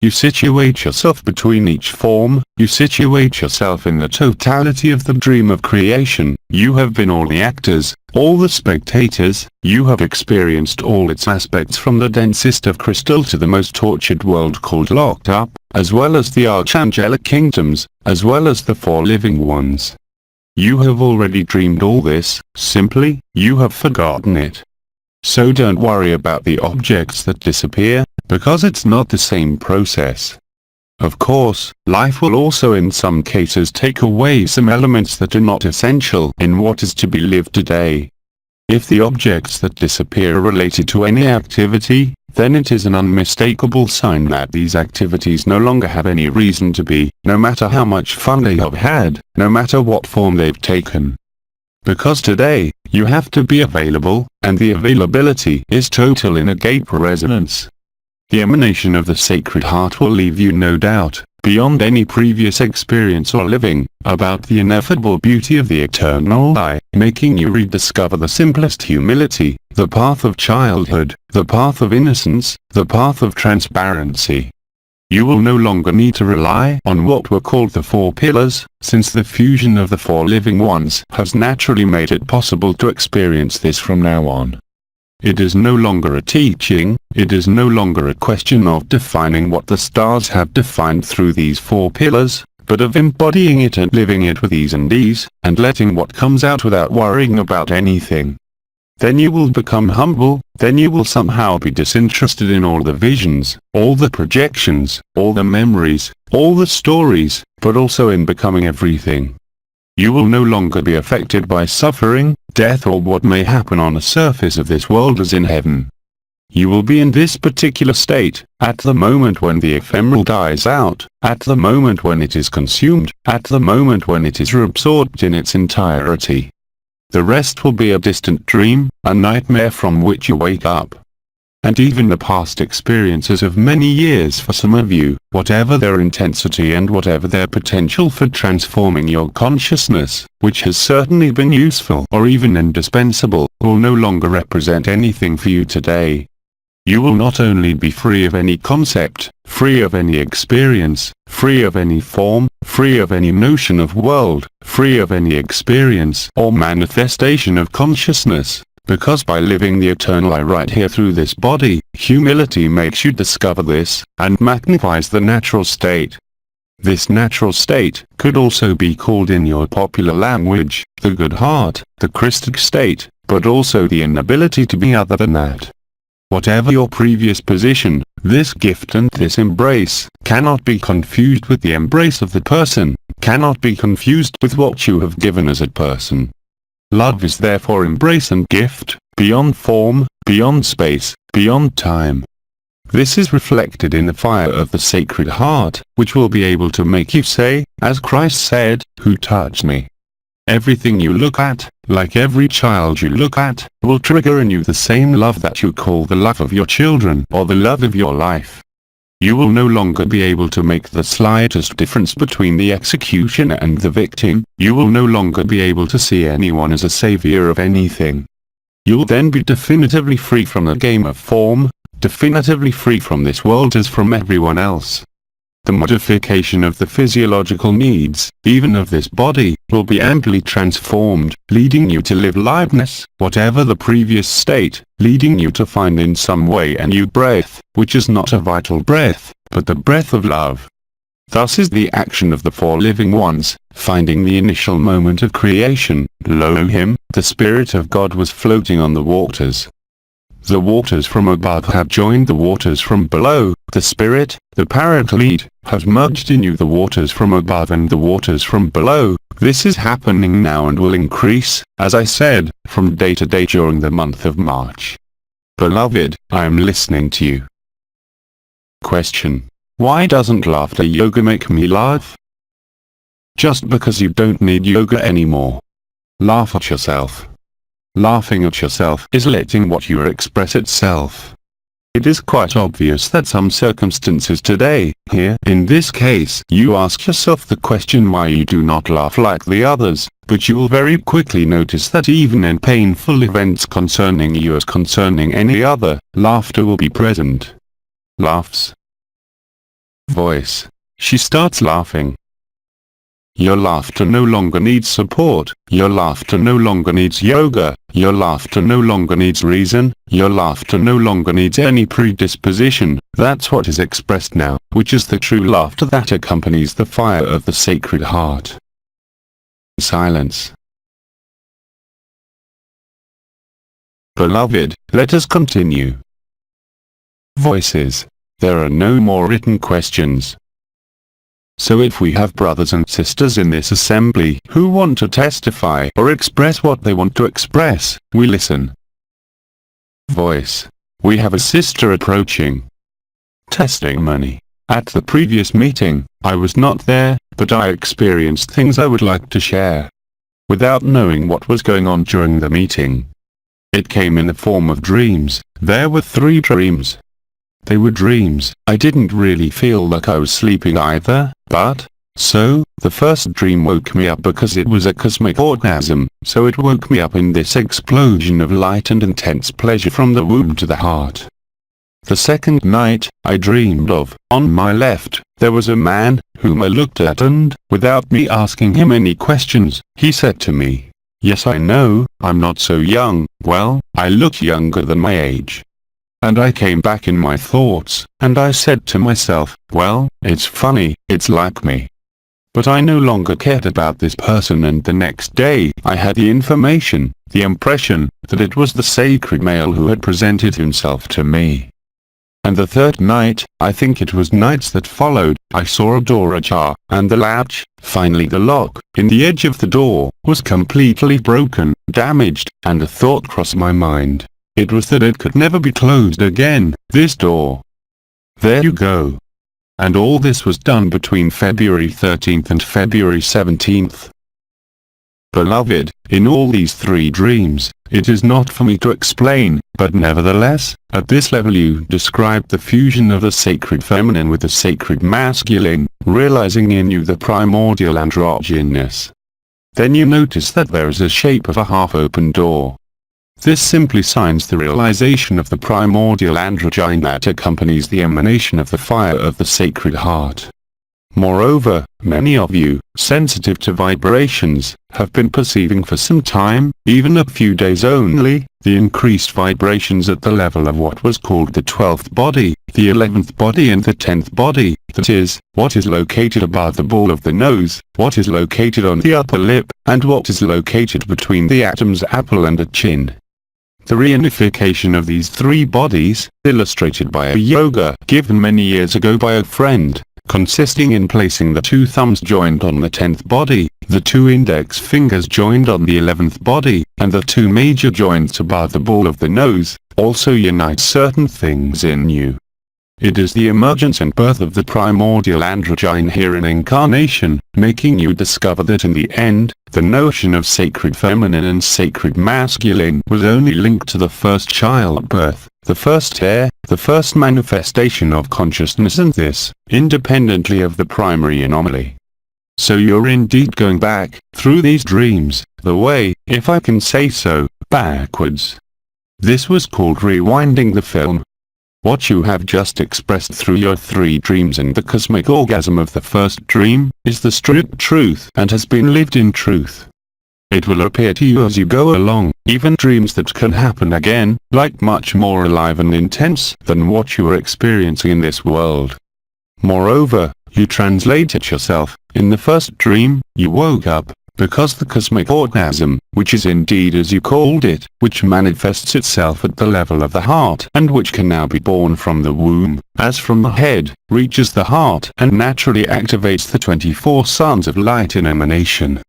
You situate yourself between each form, you situate yourself in the totality of the dream of creation, you have been all the actors, all the spectators, you have experienced all its aspects from the densest of crystal to the most tortured world called locked up, as well as the archangelic kingdoms, as well as the four living ones. You have already dreamed all this, simply, you have forgotten it. So don't worry about the objects that disappear, because it's not the same process. Of course, life will also in some cases take away some elements that are not essential in what is to be lived today. If the objects that disappear are related to any activity, then it is an unmistakable sign that these activities no longer have any reason to be, no matter how much fun they have had, no matter what form they've taken. Because today, you have to be available, and the availability is total in a gate resonance. The emanation of the Sacred Heart will leave you no doubt, beyond any previous experience or living, about the ineffable beauty of the eternal I, making you rediscover the simplest humility, the path of childhood, the path of innocence, the path of transparency. You will no longer need to rely on what were called the four pillars, since the fusion of the four living ones has naturally made it possible to experience this from now on. It is no longer a teaching, it is no longer a question of defining what the stars have defined through these four pillars, but of embodying it and living it with ease, and letting what comes out without worrying about anything. Then you will become humble, then you will somehow be disinterested in all the visions, all the projections, all the memories, all the stories, but also in becoming everything. You will no longer be affected by suffering, death, or what may happen on the surface of this world as in heaven. You will be in this particular state, at the moment when the ephemeral dies out, at the moment when it is consumed, at the moment when it is reabsorbed in its entirety. The rest will be a distant dream, a nightmare from which you wake up. And even the past experiences of many years for some of you, whatever their intensity and whatever their potential for transforming your consciousness, which has certainly been useful or even indispensable, will no longer represent anything for you today. You will not only be free of any concept, free of any experience, free of any form, free of any notion of world, free of any experience or manifestation of consciousness, because by living the eternal I right here through this body, humility makes you discover this, and magnifies the natural state. This natural state could also be called in your popular language, the good heart, the Christic state, but also the inability to be other than that. Whatever your previous position, this gift and this embrace cannot be confused with the embrace of the person, cannot be confused with what you have given as a person. Love is therefore embrace and gift, beyond form, beyond space, beyond time. This is reflected in the fire of the Sacred Heart, which will be able to make you say, as Christ said, "Who touched me?" Everything you look at, like every child you look at, will trigger in you the same love that you call the love of your children or the love of your life. You will no longer be able to make the slightest difference between the executioner and the victim. You will no longer be able to see anyone as a savior of anything. You'll then be definitively free from the game of form, definitively free from this world as from everyone else. The modification of the physiological needs, even of this body, will be amply transformed, leading you to live liveness, whatever the previous state, leading you to find in some way a new breath, which is not a vital breath, but the breath of love. Thus is the action of the four living ones, finding the initial moment of creation. Lo him, the Spirit of God was floating on the waters. The waters from above have joined the waters from below. The Spirit, the Paraclete, has merged in you the waters from above and the waters from below. This is happening now and will increase, as I said, from day to day during the month of March. Beloved, I am listening to you. Question: why doesn't laughter yoga make me laugh? Just because you don't need yoga anymore. Laugh at yourself. Laughing at yourself is letting what you are express itself. It is quite obvious that some circumstances today, here in this case, you ask yourself the question why you do not laugh like the others, but you will very quickly notice that even in painful events concerning you as concerning any other, laughter will be present. Laughs. Voice. She starts laughing. Your laughter no longer needs support, your laughter no longer needs yoga, your laughter no longer needs reason, your laughter no longer needs any predisposition. That's what is expressed now, which is the true laughter that accompanies the fire of the Sacred Heart. Silence. Beloved, let us continue. Voices. There are no more written questions. So if we have brothers and sisters in this assembly who want to testify or express what they want to express, we listen. Voice. We have a sister approaching. Testimony. At the previous meeting, I was not there, but I experienced things I would like to share. Without knowing what was going on during the meeting. It came in the form of dreams. There were 3 dreams. They were dreams. I didn't really feel like I was sleeping either, but, so, the first dream woke me up because it was a cosmic orgasm, so it woke me up in this explosion of light and intense pleasure from the womb to the heart. The second night, I dreamed of, on my left, there was a man, whom I looked at and, without me asking him any questions, he said to me, "Yes, I know, I'm not so young, well, I look younger than my age." And I came back in my thoughts, and I said to myself, well, it's funny, it's like me. But I no longer cared about this person, and the next day, I had the information, the impression, that it was the sacred male who had presented himself to me. And the third night, I think it was nights that followed, I saw a door ajar, and the latch, finally the lock, in the edge of the door, was completely broken, damaged, and a thought crossed my mind. It was that it could never be closed again, this door. There you go. And all this was done between February 13th and February 17th. Beloved, in all these three dreams, it is not for me to explain, but nevertheless, at this level you describe the fusion of the sacred feminine with the sacred masculine, realizing in you the primordial androgynous. Then you notice that there is a shape of a half-open door. This simply signs the realization of the primordial androgyne that accompanies the emanation of the fire of the sacred heart. Moreover, many of you, sensitive to vibrations, have been perceiving for some time, even a few days only, the increased vibrations at the level of what was called the 12th body, the 11th body and the 10th body, that is, what is located above the ball of the nose, what is located on the upper lip, and what is located between the Adam's apple and the chin. The reunification of these three bodies, illustrated by a yoga given many years ago by a friend, consisting in placing the two thumbs joined on the 10th body, the two index fingers joined on the 11th body, and the two major joints above the ball of the nose, also unites certain things in you. It is the emergence and birth of the primordial androgyne here in incarnation, making you discover that in the end, the notion of sacred feminine and sacred masculine was only linked to the first childbirth, the first air, the first manifestation of consciousness, and this, independently of the primary anomaly. So you're indeed going back, through these dreams, the way, if I can say so, backwards. This was called rewinding the film. What you have just expressed through your three dreams and the cosmic orgasm of the first dream, is the strict truth and has been lived in truth. It will appear to you as you go along, even dreams that can happen again, like much more alive and intense than what you are experiencing in this world. Moreover, you translate it yourself. In the first dream, you woke up, because the cosmic orgasm, which is indeed as you called it, which manifests itself at the level of the heart and which can now be born from the womb, as from the head, reaches the heart and naturally activates the 24 suns of light in emanation.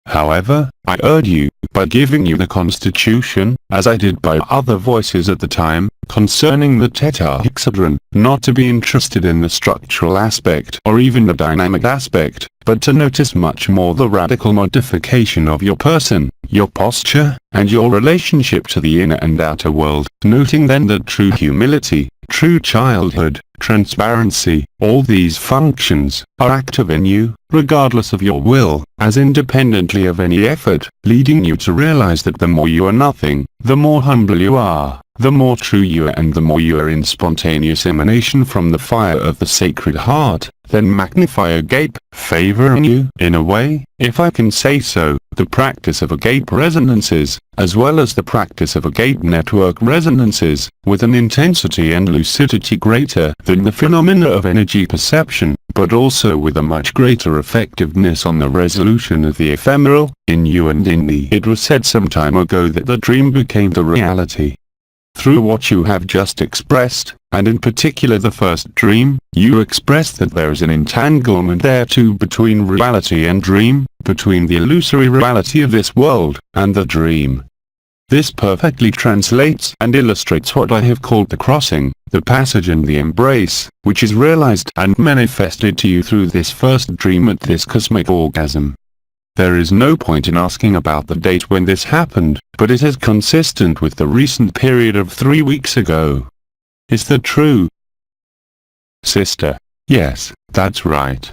However, I urge you, by giving you the constitution, as I did by other voices at the time, concerning the tetrahexadron, not to be interested in the structural aspect or even the dynamic aspect, but to notice much more the radical modification of your person, your posture, and your relationship to the inner and outer world, noting then that true humility, true childhood, transparency, all these functions, are active in you, regardless of your will, as independently of any effort, leading you to realize that the more you are nothing, the more humble you are, the more true you are, and the more you are in spontaneous emanation from the fire of the sacred heart, then magnify agape, favor in you, in a way, if I can say so, the practice of agape resonances, as well as the practice of agape network resonances, with an intensity and lucidity greater than the phenomena of energy perception, but also with a much greater effectiveness on the resolution of the ephemeral, in you and in me. It was said some time ago that the dream became the reality. Through what you have just expressed, and in particular the first dream, you expressed that there is an entanglement there too between reality and dream, between the illusory reality of this world, and the dream. This perfectly translates and illustrates what I have called the crossing, the passage and the embrace, which is realized and manifested to you through this first dream at this cosmic orgasm. There is no point in asking about the date when this happened, but it is consistent with the recent period of 3 weeks ago. Is that true? Sister: yes, that's right.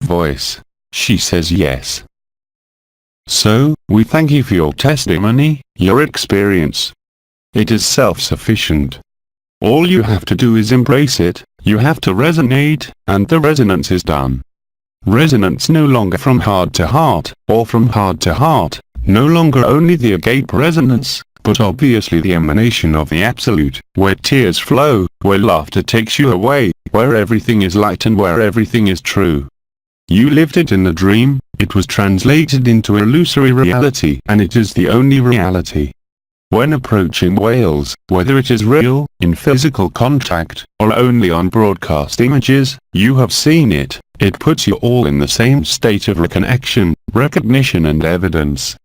Voice: she says yes. So, we thank you for your testimony, your experience. It is self-sufficient. All you have to do is embrace it, you have to resonate, and the resonance is done. Resonance no longer from heart to heart, or from heart to heart, no longer only the agape resonance, but obviously the emanation of the Absolute, where tears flow, where laughter takes you away, where everything is light and where everything is true. You lived it in a dream, it was translated into illusory reality, and it is the only reality. When approaching whales, whether it is real, in physical contact, or only on broadcast images, you have seen it. It puts you all in the same state of reconnection, recognition and evidence.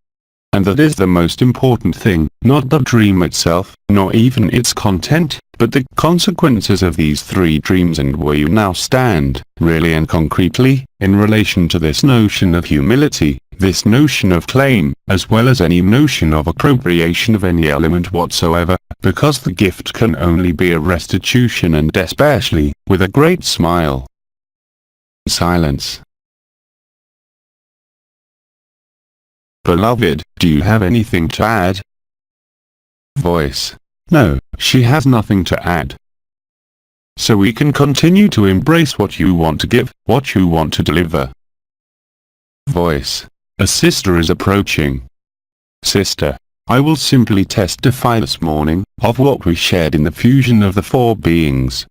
And that is the most important thing, not the dream itself, nor even its content, but the consequences of these three dreams and where you now stand, really and concretely, in relation to this notion of humility, this notion of claim, as well as any notion of appropriation of any element whatsoever, because the gift can only be a restitution and especially, with a great smile. Silence. Beloved, do you have anything to add? Voice. No, she has nothing to add. So we can continue to embrace what you want to give, what you want to deliver. Voice. A sister is approaching. Sister. I will simply testify this morning, of what we shared in the fusion of the four beings.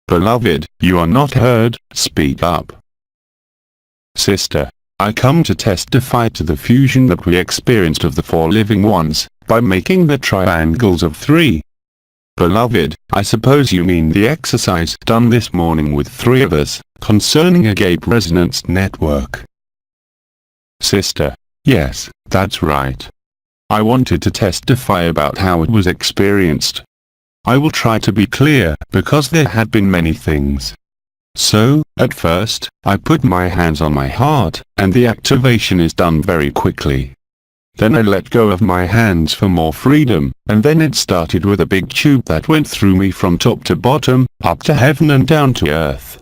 Beloved, you are not heard, speak up. Sister. I come to testify to the fusion that we experienced of the four living ones, by making the triangles of three. Beloved, I suppose you mean the exercise done this morning with three of us, concerning agape resonance network. Sister. Yes, that's right. I wanted to testify about how it was experienced. I will try to be clear, because there had been many things. So, at first, I put my hands on my heart, and the activation is done very quickly. Then I let go of my hands for more freedom, and then it started with a big tube that went through me from top to bottom, up to heaven and down to earth.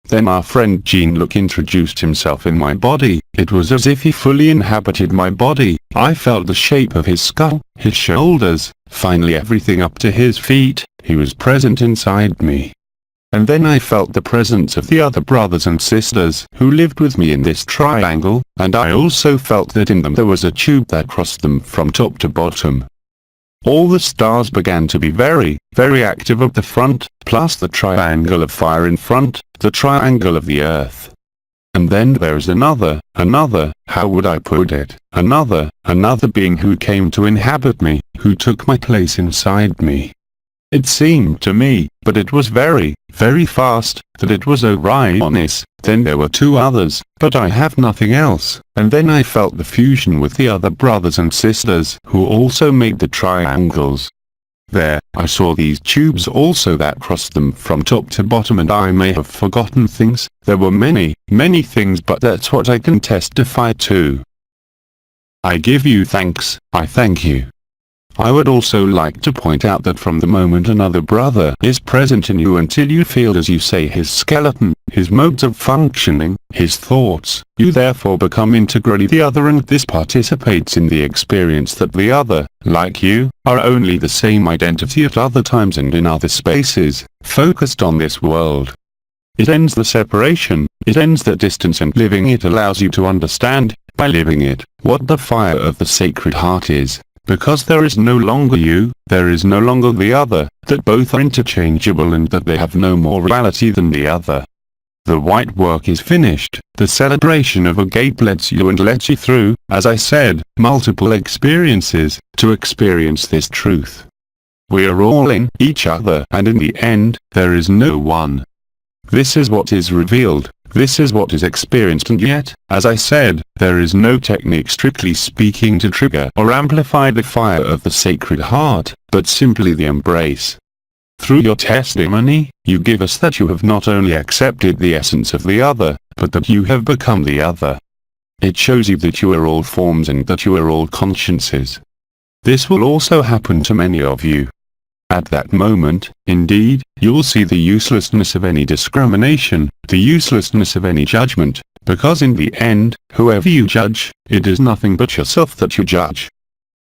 Then our friend Jean-Luc introduced himself in my body. It was as if he fully inhabited my body. I felt the shape of his skull, his shoulders, finally everything up to his feet. He was present inside me. And then I felt the presence of the other brothers and sisters who lived with me in this triangle, and I also felt that in them there was a tube that crossed them from top to bottom. All the stars began to be very, very active at the front, plus the triangle of fire in front, the triangle of the earth. And then there is another, how would I put it, another being who came to inhabit me, who took my place inside me. It seemed to me, but it was very, very fast, that it was Orionis. Then there were two others, but I have nothing else, and then I felt the fusion with the other brothers and sisters who also made the triangles. There, I saw these tubes also that crossed them from top to bottom, and I may have forgotten things. There were many, many things, but that's what I can testify to. I give you thanks, I thank you. I would also like to point out that from the moment another brother is present in you until you feel, as you say, his skeleton, his modes of functioning, his thoughts, you therefore become integrally the other, and this participates in the experience that the other, like you, are only the same identity at other times and in other spaces, focused on this world. It ends the separation, it ends the distance, and living it allows you to understand, by living it, what the fire of the Sacred Heart is. Because there is no longer you, there is no longer the other, that both are interchangeable and that they have no more reality than the other. The white work is finished. The celebration of agape lets you and lets you through, as I said, multiple experiences, to experience this truth. We are all in each other, and in the end, there is no one. This is what is revealed. This is what is experienced, and yet, as I said, there is no technique strictly speaking to trigger or amplify the fire of the Sacred Heart, but simply the embrace. Through your testimony, you give us that you have not only accepted the essence of the other, but that you have become the other. It shows you that you are all forms and that you are all consciences. This will also happen to many of you. At that moment, indeed, you will see the uselessness of any discrimination, the uselessness of any judgment, because in the end, whoever you judge, it is nothing but yourself that you judge.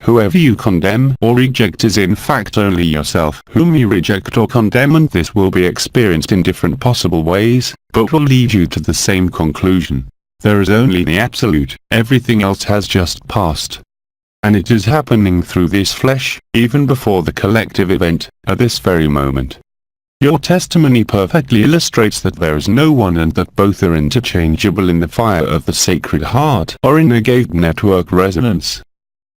Whoever you condemn or reject is in fact only yourself whom you reject or condemn, and this will be experienced in different possible ways, but will lead you to the same conclusion. There is only the Absolute, everything else has just passed. And it is happening through this flesh, even before the collective event, at this very moment. Your testimony perfectly illustrates that there is no one and that both are interchangeable in the fire of the Sacred Heart or in a gate network resonance.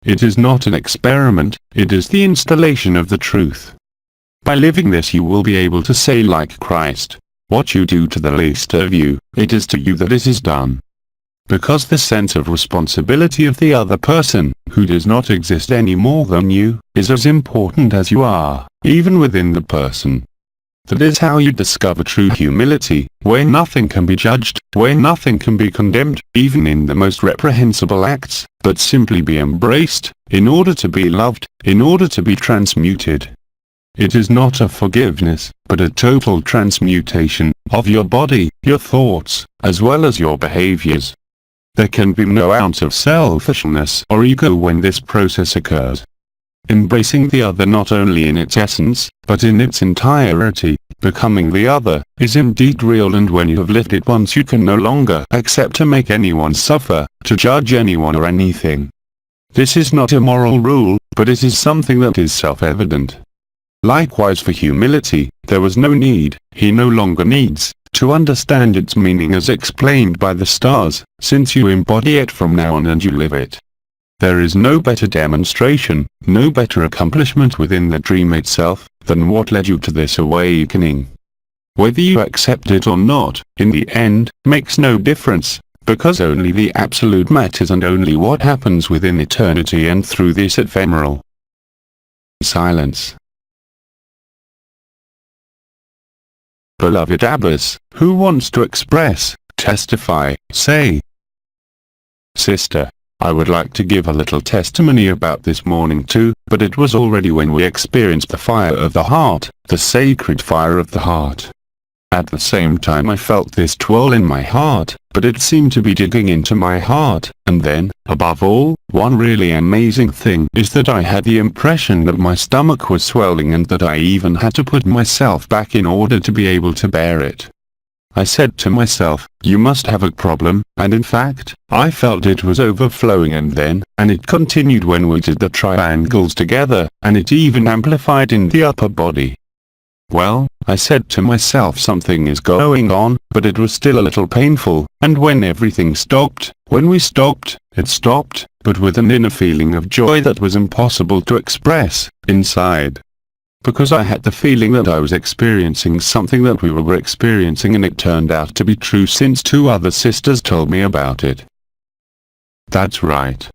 It is not an experiment, it is the installation of the truth. By living this you will be able to say like Christ, "What you do to the least of you, it is to you that it is done." Because the sense of responsibility of the other person, who does not exist any more than you, is as important as you are, even within the person. That is how you discover true humility, where nothing can be judged, where nothing can be condemned, even in the most reprehensible acts, but simply be embraced, in order to be loved, in order to be transmuted. It is not a forgiveness, but a total transmutation, of your body, your thoughts, as well as your behaviors. There can be no ounce of selfishness or ego when this process occurs. Embracing the other not only in its essence, but in its entirety, becoming the other, is indeed real, and when you have lived it once you can no longer accept to make anyone suffer, to judge anyone or anything. This is not a moral rule, but it is something that is self-evident. Likewise for humility, there was no need, he no longer needs, to understand its meaning as explained by the stars, since you embody it from now on and you live it. There is no better demonstration, no better accomplishment within the dream itself, than what led you to this awakening. Whether you accept it or not, in the end, makes no difference, because only the Absolute matters and only what happens within eternity and through this ephemeral. Silence. Beloved Abbas, who wants to express, testify, say? Sister, I would like to give a little testimony about this morning too, but it was already when we experienced the fire of the heart, the sacred fire of the heart. At the same time I felt this twirl in my heart, but it seemed to be digging into my heart, and then, above all, one really amazing thing is that I had the impression that my stomach was swelling and that I even had to put myself back in order to be able to bear it. I said to myself, you must have a problem, and in fact, I felt it was overflowing, and it continued when we did the triangles together, and it even amplified in the upper body. Well, I said to myself something is going on, but it was still a little painful, and when everything stopped, when we stopped, it stopped, but with an inner feeling of joy that was impossible to express, inside. Because I had the feeling that I was experiencing something that we were experiencing, and it turned out to be true since 2 other sisters told me about it. That's right.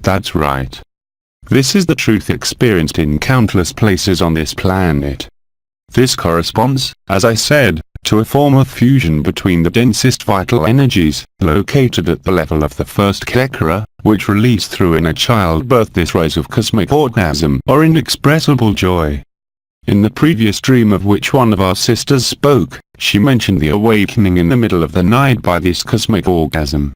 That's right. This is the truth experienced in countless places on this planet. This corresponds, as I said, to a form of fusion between the densest vital energies, located at the level of the first chakra, which release through inner childbirth this rise of cosmic orgasm or inexpressible joy. In the previous dream of which one of our sisters spoke, she mentioned the awakening in the middle of the night by this cosmic orgasm.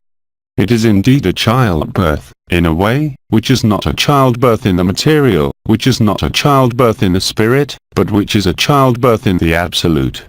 It is indeed a childbirth, in a way, which is not a childbirth in the material, which is not a childbirth in the spirit, but which is a childbirth in the Absolute.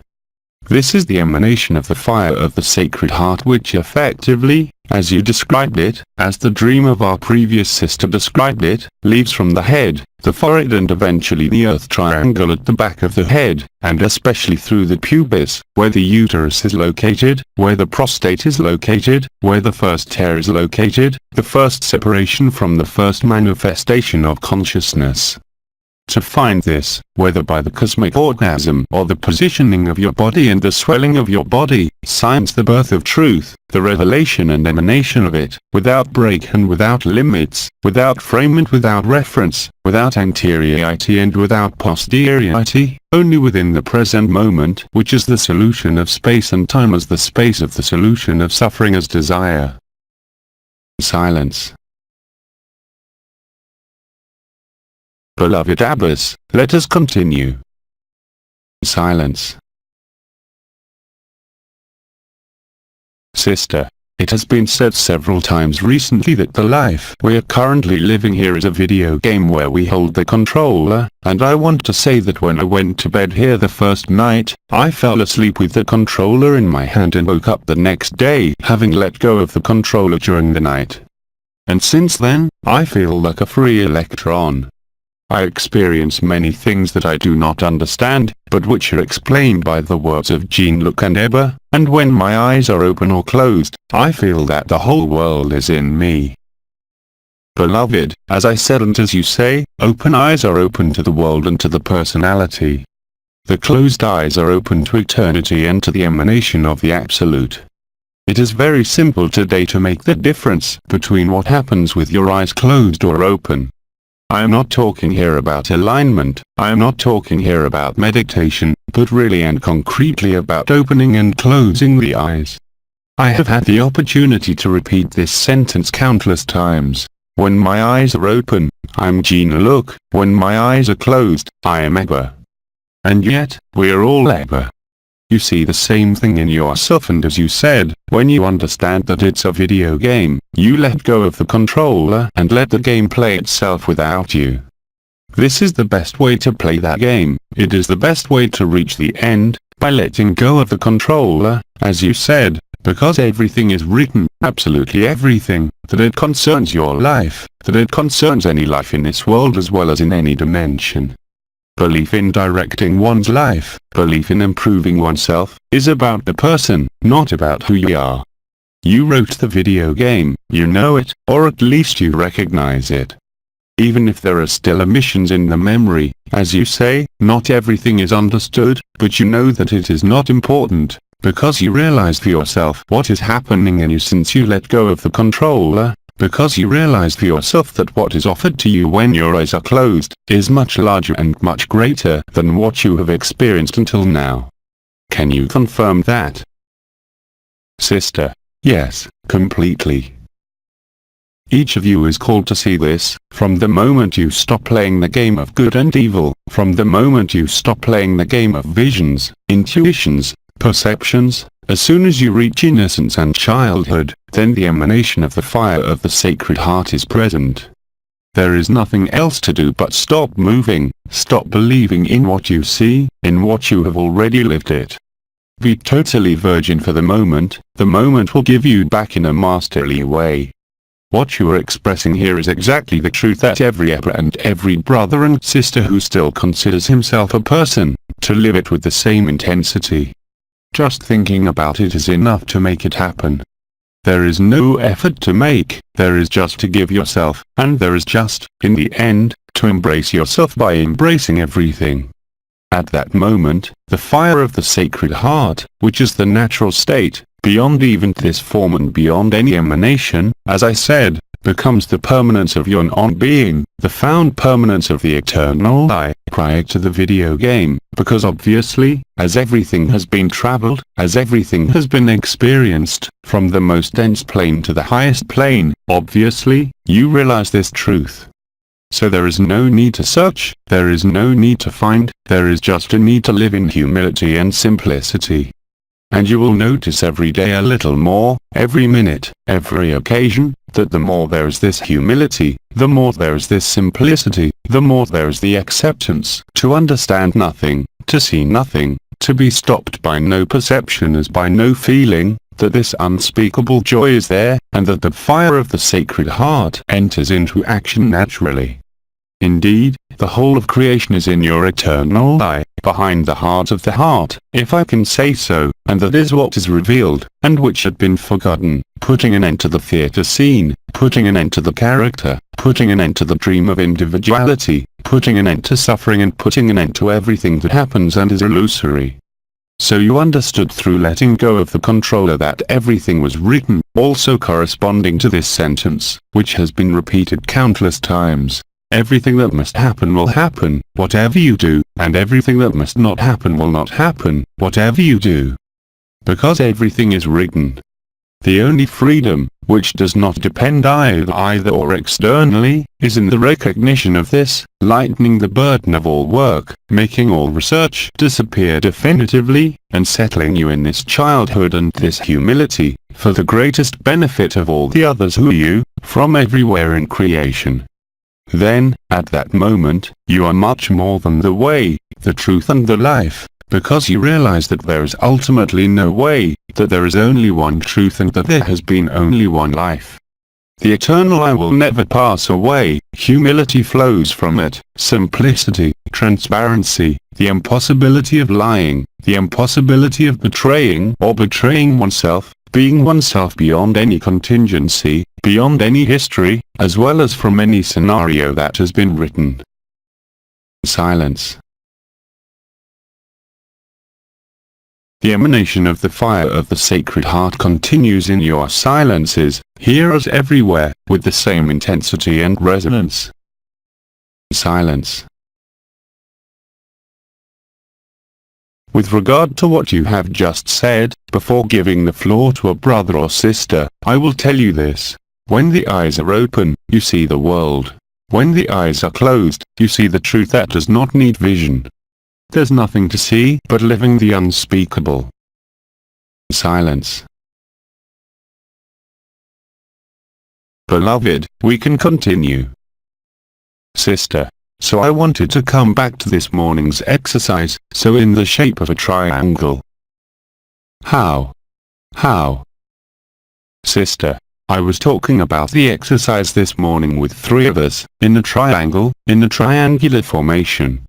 This is the emanation of the fire of the Sacred Heart, which effectively, as you described it, as the dream of our previous sister described it, leaves from the head, the forehead and eventually the earth triangle at the back of the head, and especially through the pubis, where the uterus is located, where the prostate is located, where the first hair is located, the first separation from the first manifestation of consciousness. To find this, whether by the cosmic orgasm or the positioning of your body and the swelling of your body, signs the birth of truth, the revelation and emanation of it, without break and without limits, without frame and without reference, without anteriority and without posteriority, only within the present moment, which is the solution of space and time as the space of the solution of suffering as desire. Silence. Beloved Abbas, let us continue. Silence. Sister, It has been said several times recently that the life we are currently living here is a video game where we hold the controller, and I want to say that when I went to bed here the first night, I fell asleep with the controller in my hand and woke up the next day having let go of the controller during the night. And since then, I feel like a free electron. I experience many things that I do not understand, but which are explained by the words of Jean-Luc and ABBA, and when my eyes are open or closed, I feel that the whole world is in me. Beloved, as I said and as you say, open eyes are open to the world and to the personality. The closed eyes are open to eternity and to the emanation of the Absolute. It is very simple today to make the difference between what happens with your eyes closed or open. I am not talking here about alignment, I am not talking here about meditation, but really and concretely about opening and closing the eyes. I have had the opportunity to repeat this sentence countless times. When my eyes are open, I'm Jean-Luc. When my eyes are closed, I am ABBA. And yet, we are all ABBA. You see the same thing in yourself, and as you said, when you understand that it's a video game, you let go of the controller and let the game play itself without you. This is the best way to play that game. It is the best way to reach the end, by letting go of the controller, as you said, because everything is written, absolutely everything, that it concerns your life, that it concerns any life in this world as well as in any dimension. Belief in directing one's life, belief in improving oneself, is about the person, not about who you are. You wrote the video game, you know it, or at least you recognize it. Even if there are still omissions in the memory, as you say, not everything is understood, but you know that it is not important, because you realize for yourself what is happening in you since you let go of the controller. Because you realize for yourself that what is offered to you when your eyes are closed, is much larger and much greater than what you have experienced until now. Can you confirm that? Sister, yes, completely. Each of you is called to see this, from the moment you stop playing the game of good and evil, from the moment you stop playing the game of visions, intuitions, perceptions. As soon as you reach innocence and childhood, then the emanation of the fire of the Sacred Heart is present. There is nothing else to do but stop moving, stop believing in what you see, in what you have already lived it. Be totally virgin for the moment will give you back in a masterly way. What you are expressing here is exactly the truth that every ABBA and every brother and sister who still considers himself a person, to live it with the same intensity. Just thinking about it is enough to make it happen. There is no effort to make, there is just to give yourself, and there is just, in the end, to embrace yourself by embracing everything. At that moment, the fire of the Sacred Heart, which is the natural state, beyond even this form and beyond any emanation, as I said, becomes the permanence of your non-being, the found permanence of the eternal I, prior to the video game, because obviously, as everything has been traveled, as everything has been experienced, from the most dense plane to the highest plane, obviously, you realize this truth. So there is no need to search, there is no need to find, there is just a need to live in humility and simplicity. And you will notice every day a little more, every minute, every occasion, that the more there is this humility, the more there is this simplicity, the more there is the acceptance, to understand nothing, to see nothing, to be stopped by no perception as by no feeling, that this unspeakable joy is there, and that the fire of the Sacred Heart enters into action naturally. Indeed, the whole of creation is in your eternal I, behind the heart of the heart, if I can say so, and that is what is revealed, and which had been forgotten, putting an end to the theatre scene, putting an end to the character, putting an end to the dream of individuality, putting an end to suffering and putting an end to everything that happens and is illusory. So you understood through letting go of the controller that everything was written, also corresponding to this sentence, which has been repeated countless times. Everything that must happen will happen, whatever you do, and everything that must not happen will not happen, whatever you do. Because everything is written. The only freedom, which does not depend either or externally, is in the recognition of this, lightening the burden of all work, making all research disappear definitively, and settling you in this childhood and this humility, for the greatest benefit of all the others who you, from everywhere in creation. Then, at that moment, you are much more than the way, the truth and the life, because you realize that there is ultimately no way, that there is only one truth and that there has been only one life. The eternal I will never pass away, humility flows from it, simplicity, transparency, the impossibility of lying, the impossibility of betraying or betraying oneself, being oneself beyond any contingency, beyond any history, as well as from any scenario that has been written. Silence. The emanation of the fire of the Sacred Heart continues in your silences, here as everywhere, with the same intensity and resonance. Silence. With regard to what you have just said, before giving the floor to a brother or sister, I will tell you this. When the eyes are open, you see the world. When the eyes are closed, you see the truth that does not need vision. There's nothing to see but living the unspeakable. Silence. Beloved, we can continue. Sister. So I wanted to come back to this morning's exercise, so in the shape of a triangle. How? How? Sister. I was talking about the exercise this morning with 3 of us, in a triangle, in a triangular formation.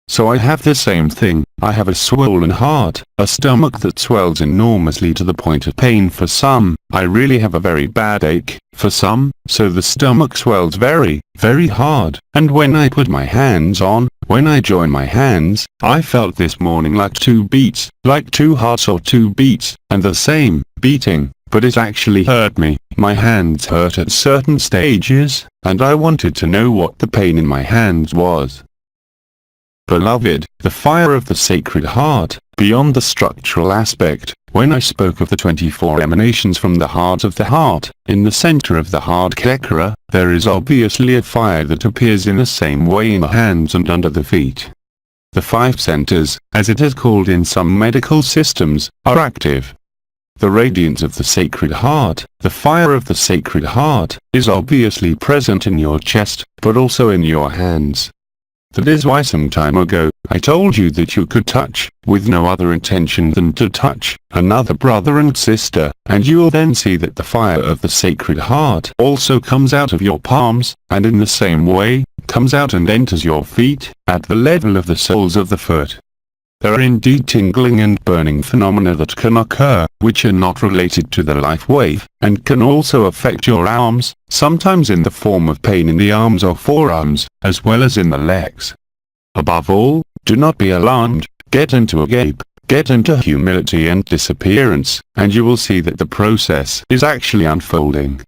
So I have the same thing, I have a swollen heart, a stomach that swells enormously to the point of pain for some, I really have a very bad ache, for some, so the stomach swells very, very hard, and when I put my hands on, when I join my hands, I felt this morning like 2 beats, like 2 hearts or 2 beats, and the same, beating, but it actually hurt me, my hands hurt at certain stages, and I wanted to know what the pain in my hands was. Beloved, the fire of the Sacred Heart, beyond the structural aspect, when I spoke of the 24 emanations from the heart of the heart, in the center of the heart chakra, there is obviously a fire that appears in the same way in the hands and under the feet. The 5 centers, as it is called in some medical systems, are active. The radiance of the Sacred Heart, the fire of the Sacred Heart, is obviously present in your chest, but also in your hands. That is why some time ago, I told you that you could touch, with no other intention than to touch, another brother and sister, and you will then see that the fire of the Sacred Heart also comes out of your palms, and in the same way, comes out and enters your feet, at the level of the soles of the foot. There are indeed tingling and burning phenomena that can occur, which are not related to the life wave, and can also affect your arms, sometimes in the form of pain in the arms or forearms, as well as in the legs. Above all, do not be alarmed, get into a gape, get into humility and disappearance, and you will see that the process is actually unfolding.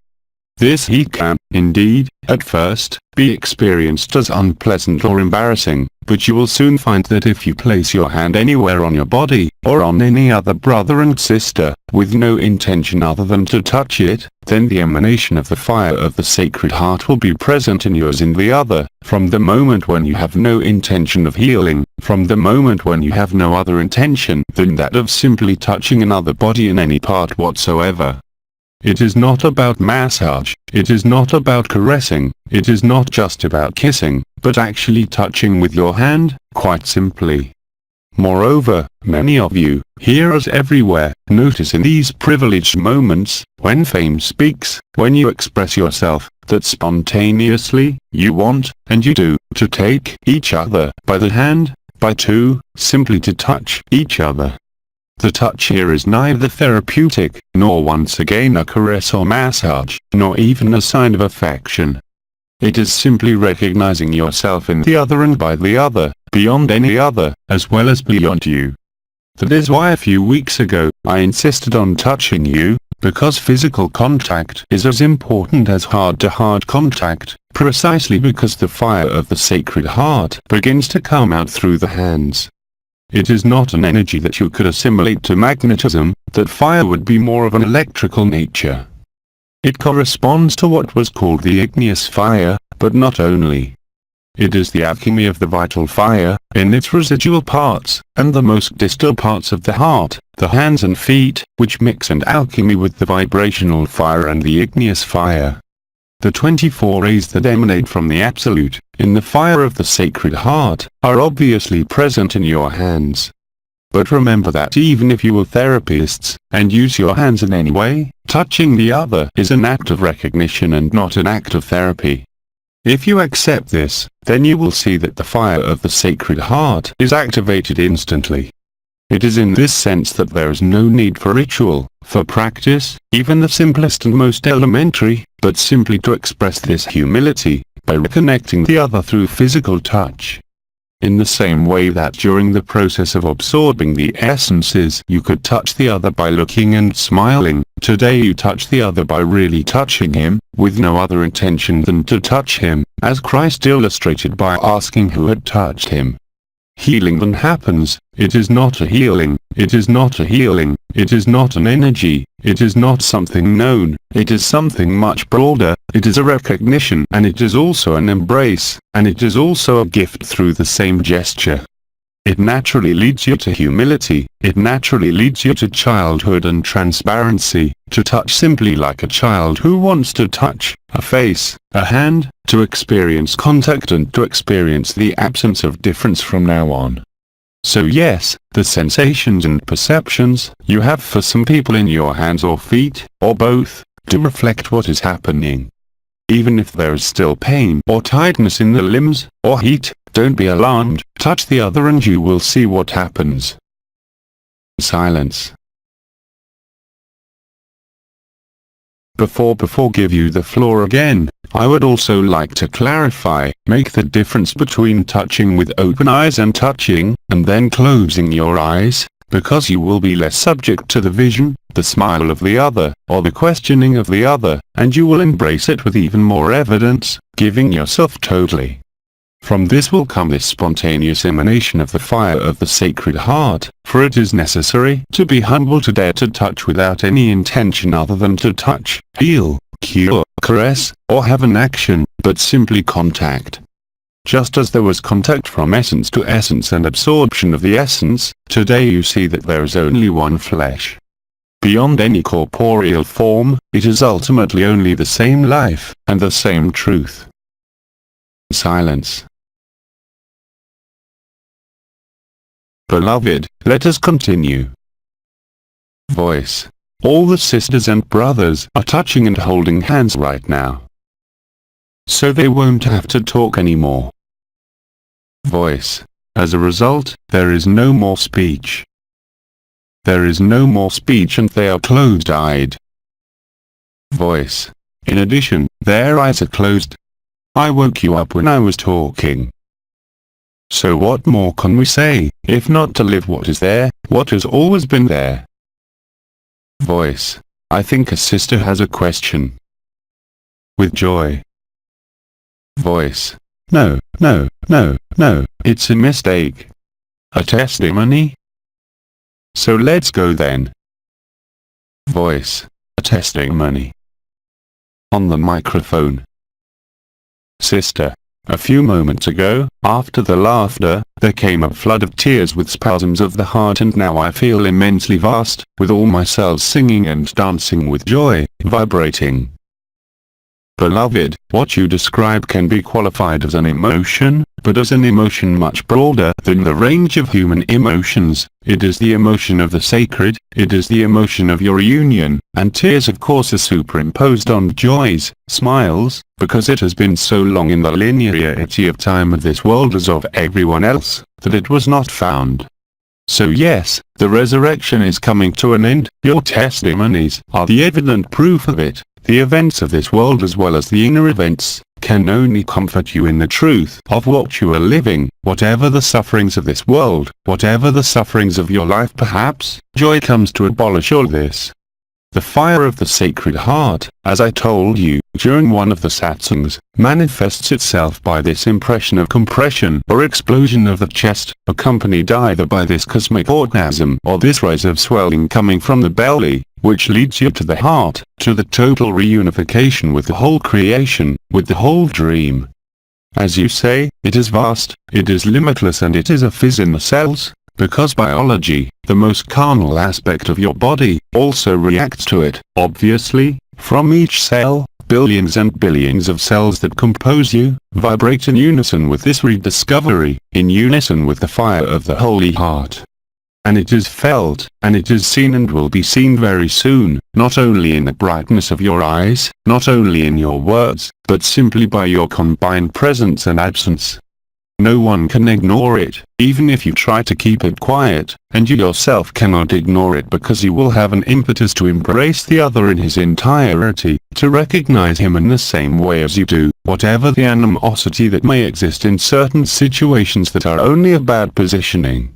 This heat can, indeed, at first, be experienced as unpleasant or embarrassing, but you will soon find that if you place your hand anywhere on your body, or on any other brother and sister, with no intention other than to touch it, then the emanation of the fire of the Sacred Heart will be present in yours and the other, from the moment when you have no intention of healing, from the moment when you have no other intention than that of simply touching another body in any part whatsoever. It is not about massage, it is not about caressing, it is not just about kissing, but actually touching with your hand, quite simply. Moreover, many of you, here as everywhere, notice in these privileged moments, when fame speaks, when you express yourself, that spontaneously, you want, and you do, to take each other by the hand, by 2, simply to touch each other. The touch here is neither therapeutic, nor once again a caress or massage, nor even a sign of affection. It is simply recognizing yourself in the other and by the other, beyond any other, as well as beyond you. That is why a few weeks ago, I insisted on touching you, because physical contact is as important as heart-to-heart contact, precisely because the fire of the Sacred Heart begins to come out through the hands. It is not an energy that you could assimilate to magnetism, that fire would be more of an electrical nature. It corresponds to what was called the igneous fire, but not only. It is the alchemy of the vital fire, in its residual parts, and the most distal parts of the heart, the hands and feet, which mix in alchemy with the vibrational fire and the igneous fire. The 24 rays that emanate from the Absolute, in the fire of the Sacred Heart, are obviously present in your hands. But remember that even if you are therapists, and use your hands in any way, touching the other is an act of recognition and not an act of therapy. If you accept this, then you will see that the fire of the Sacred Heart is activated instantly. It is in this sense that there is no need for ritual, for practice, even the simplest and most elementary, but simply to express this humility, by reconnecting the other through physical touch. In the same way that during the process of absorbing the essences you could touch the other by looking and smiling, today you touch the other by really touching him, with no other intention than to touch him, as Christ illustrated by asking who had touched him. Healing then happens. It is not a healing, it is not a healing, it is not an energy, it is not something known, it is something much broader, it is a recognition, and it is also an embrace, and it is also a gift through the same gesture. It naturally leads you to humility, it naturally leads you to childhood and transparency, to touch simply like a child who wants to touch a face, a hand, to experience contact and to experience the absence of difference from now on. So yes, the sensations and perceptions you have for some people in your hands or feet, or both, do reflect what is happening. Even if there is still pain or tightness in the limbs, or heat, don't be alarmed, touch the other and you will see what happens. Silence. Before give you the floor again, I would also like to clarify, make the difference between touching with open eyes and touching, and then closing your eyes, because you will be less subject to the vision, the smile of the other, or the questioning of the other, and you will embrace it with even more evidence, giving yourself totally. From this will come this spontaneous emanation of the fire of the Sacred Heart, for it is necessary to be humble to dare to touch without any intention other than to touch, heal, cure, caress, or have an action, but simply contact. Just as there was contact from essence to essence and absorption of the essence, today you see that there is only one flesh. Beyond any corporeal form, it is ultimately only the same life, and the same truth. Silence. Beloved, let us continue. Voice. All the sisters and brothers are touching and holding hands right now. So they won't have to talk anymore. Voice. As a result, there is no more speech. There is no more speech and they are closed-eyed. Voice. In addition, their eyes are closed. I woke you up when I was talking. So what more can we say, if not to live what is there, what has always been there? Voice. I think a sister has a question. With joy. Voice. No, it's a mistake. A testimony? So let's go then. Voice. A testimony. On the microphone. Sister. A few moments ago, after the laughter, there came a flood of tears with spasms of the heart, and now I feel immensely vast, with all my cells singing and dancing with joy, vibrating. Beloved, what you describe can be qualified as an emotion, but as an emotion much broader than the range of human emotions. It is the emotion of the sacred, it is the emotion of your union, and tears of course are superimposed on joys, smiles, because it has been so long in the linearity of time of this world as of everyone else, that it was not found. So yes, the resurrection is coming to an end, your testimonies are the evident proof of it. The events of this world as well as the inner events, can only comfort you in the truth of what you are living, whatever the sufferings of this world, whatever the sufferings of your life perhaps, joy comes to abolish all this. The fire of the Sacred Heart, as I told you, during one of the satsangs, manifests itself by this impression of compression or explosion of the chest, accompanied either by this cosmic orgasm or this rise of swelling coming from the belly, which leads you to the heart, to the total reunification with the whole creation, with the whole dream. As you say, it is vast, it is limitless, and it is a fizz in the cells, because biology, the most carnal aspect of your body, also reacts to it. Obviously, from each cell, billions and billions of cells that compose you, vibrate in unison with this rediscovery, in unison with the fire of the Holy Heart. And it is felt, and it is seen, and will be seen very soon, not only in the brightness of your eyes, not only in your words, but simply by your combined presence and absence. No one can ignore it, even if you try to keep it quiet, and you yourself cannot ignore it, because you will have an impetus to embrace the other in his entirety, to recognize him in the same way as you do, whatever the animosity that may exist in certain situations that are only a bad positioning.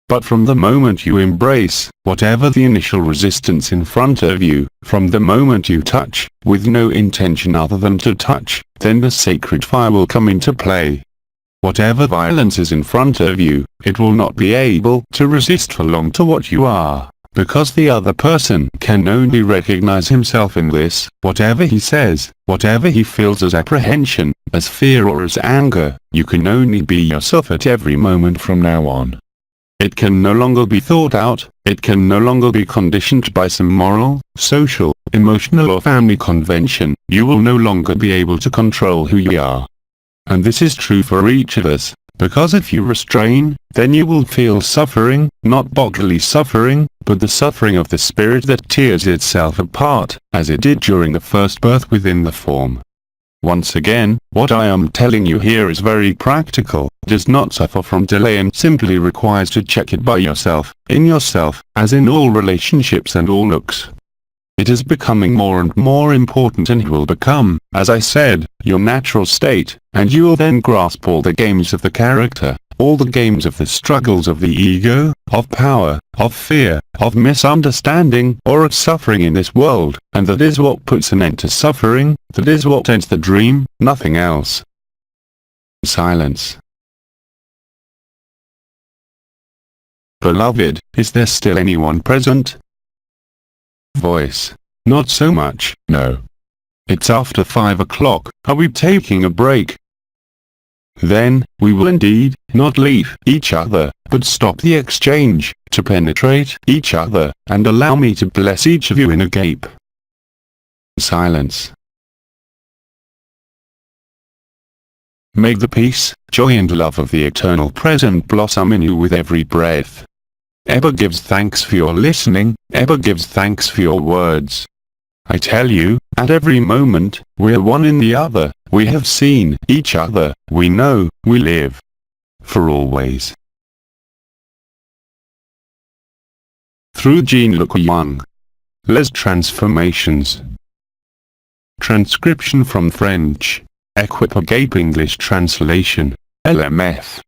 But from the moment you embrace, whatever the initial resistance in front of you, from the moment you touch, with no intention other than to touch, then the sacred fire will come into play. Whatever violence is in front of you, it will not be able to resist for long to what you are, because the other person can only recognize himself in this. Whatever he says, whatever he feels as apprehension, as fear or as anger, you can only be yourself at every moment from now on. It can no longer be thought out, it can no longer be conditioned by some moral, social, emotional or family convention. You will no longer be able to control who you are. And this is true for each of us, because if you restrain, then you will feel suffering, not bodily suffering, but the suffering of the spirit that tears itself apart, as it did during the first birth within the form. Once again, what I am telling you here is very practical, does not suffer from delay, and simply requires to check it by yourself, in yourself, as in all relationships and all looks. It is becoming more and more important, and it will become, as I said, your natural state, and you will then grasp all the games of the character, all the games of the struggles of the ego, of power, of fear, of misunderstanding, or of suffering in this world, and that is what puts an end to suffering, that is what ends the dream, nothing else. Silence. Beloved, is there still anyone present? Voice. Not so much, no. It's after 5 o'clock, are we taking a break? Then, we will indeed, not leave each other, but stop the exchange, to penetrate each other, and allow me to bless each of you in a gape. Silence. May the peace, joy and love of the eternal present blossom in you with every breath. ABBA gives thanks for your listening, ABBA gives thanks for your words. I tell you, at every moment, we are one in the other, we have seen each other, we know, we live. For always. Through Jean-Luc Ayoun. Les Transformations. Transcription from French. Equipagape English translation. LMF.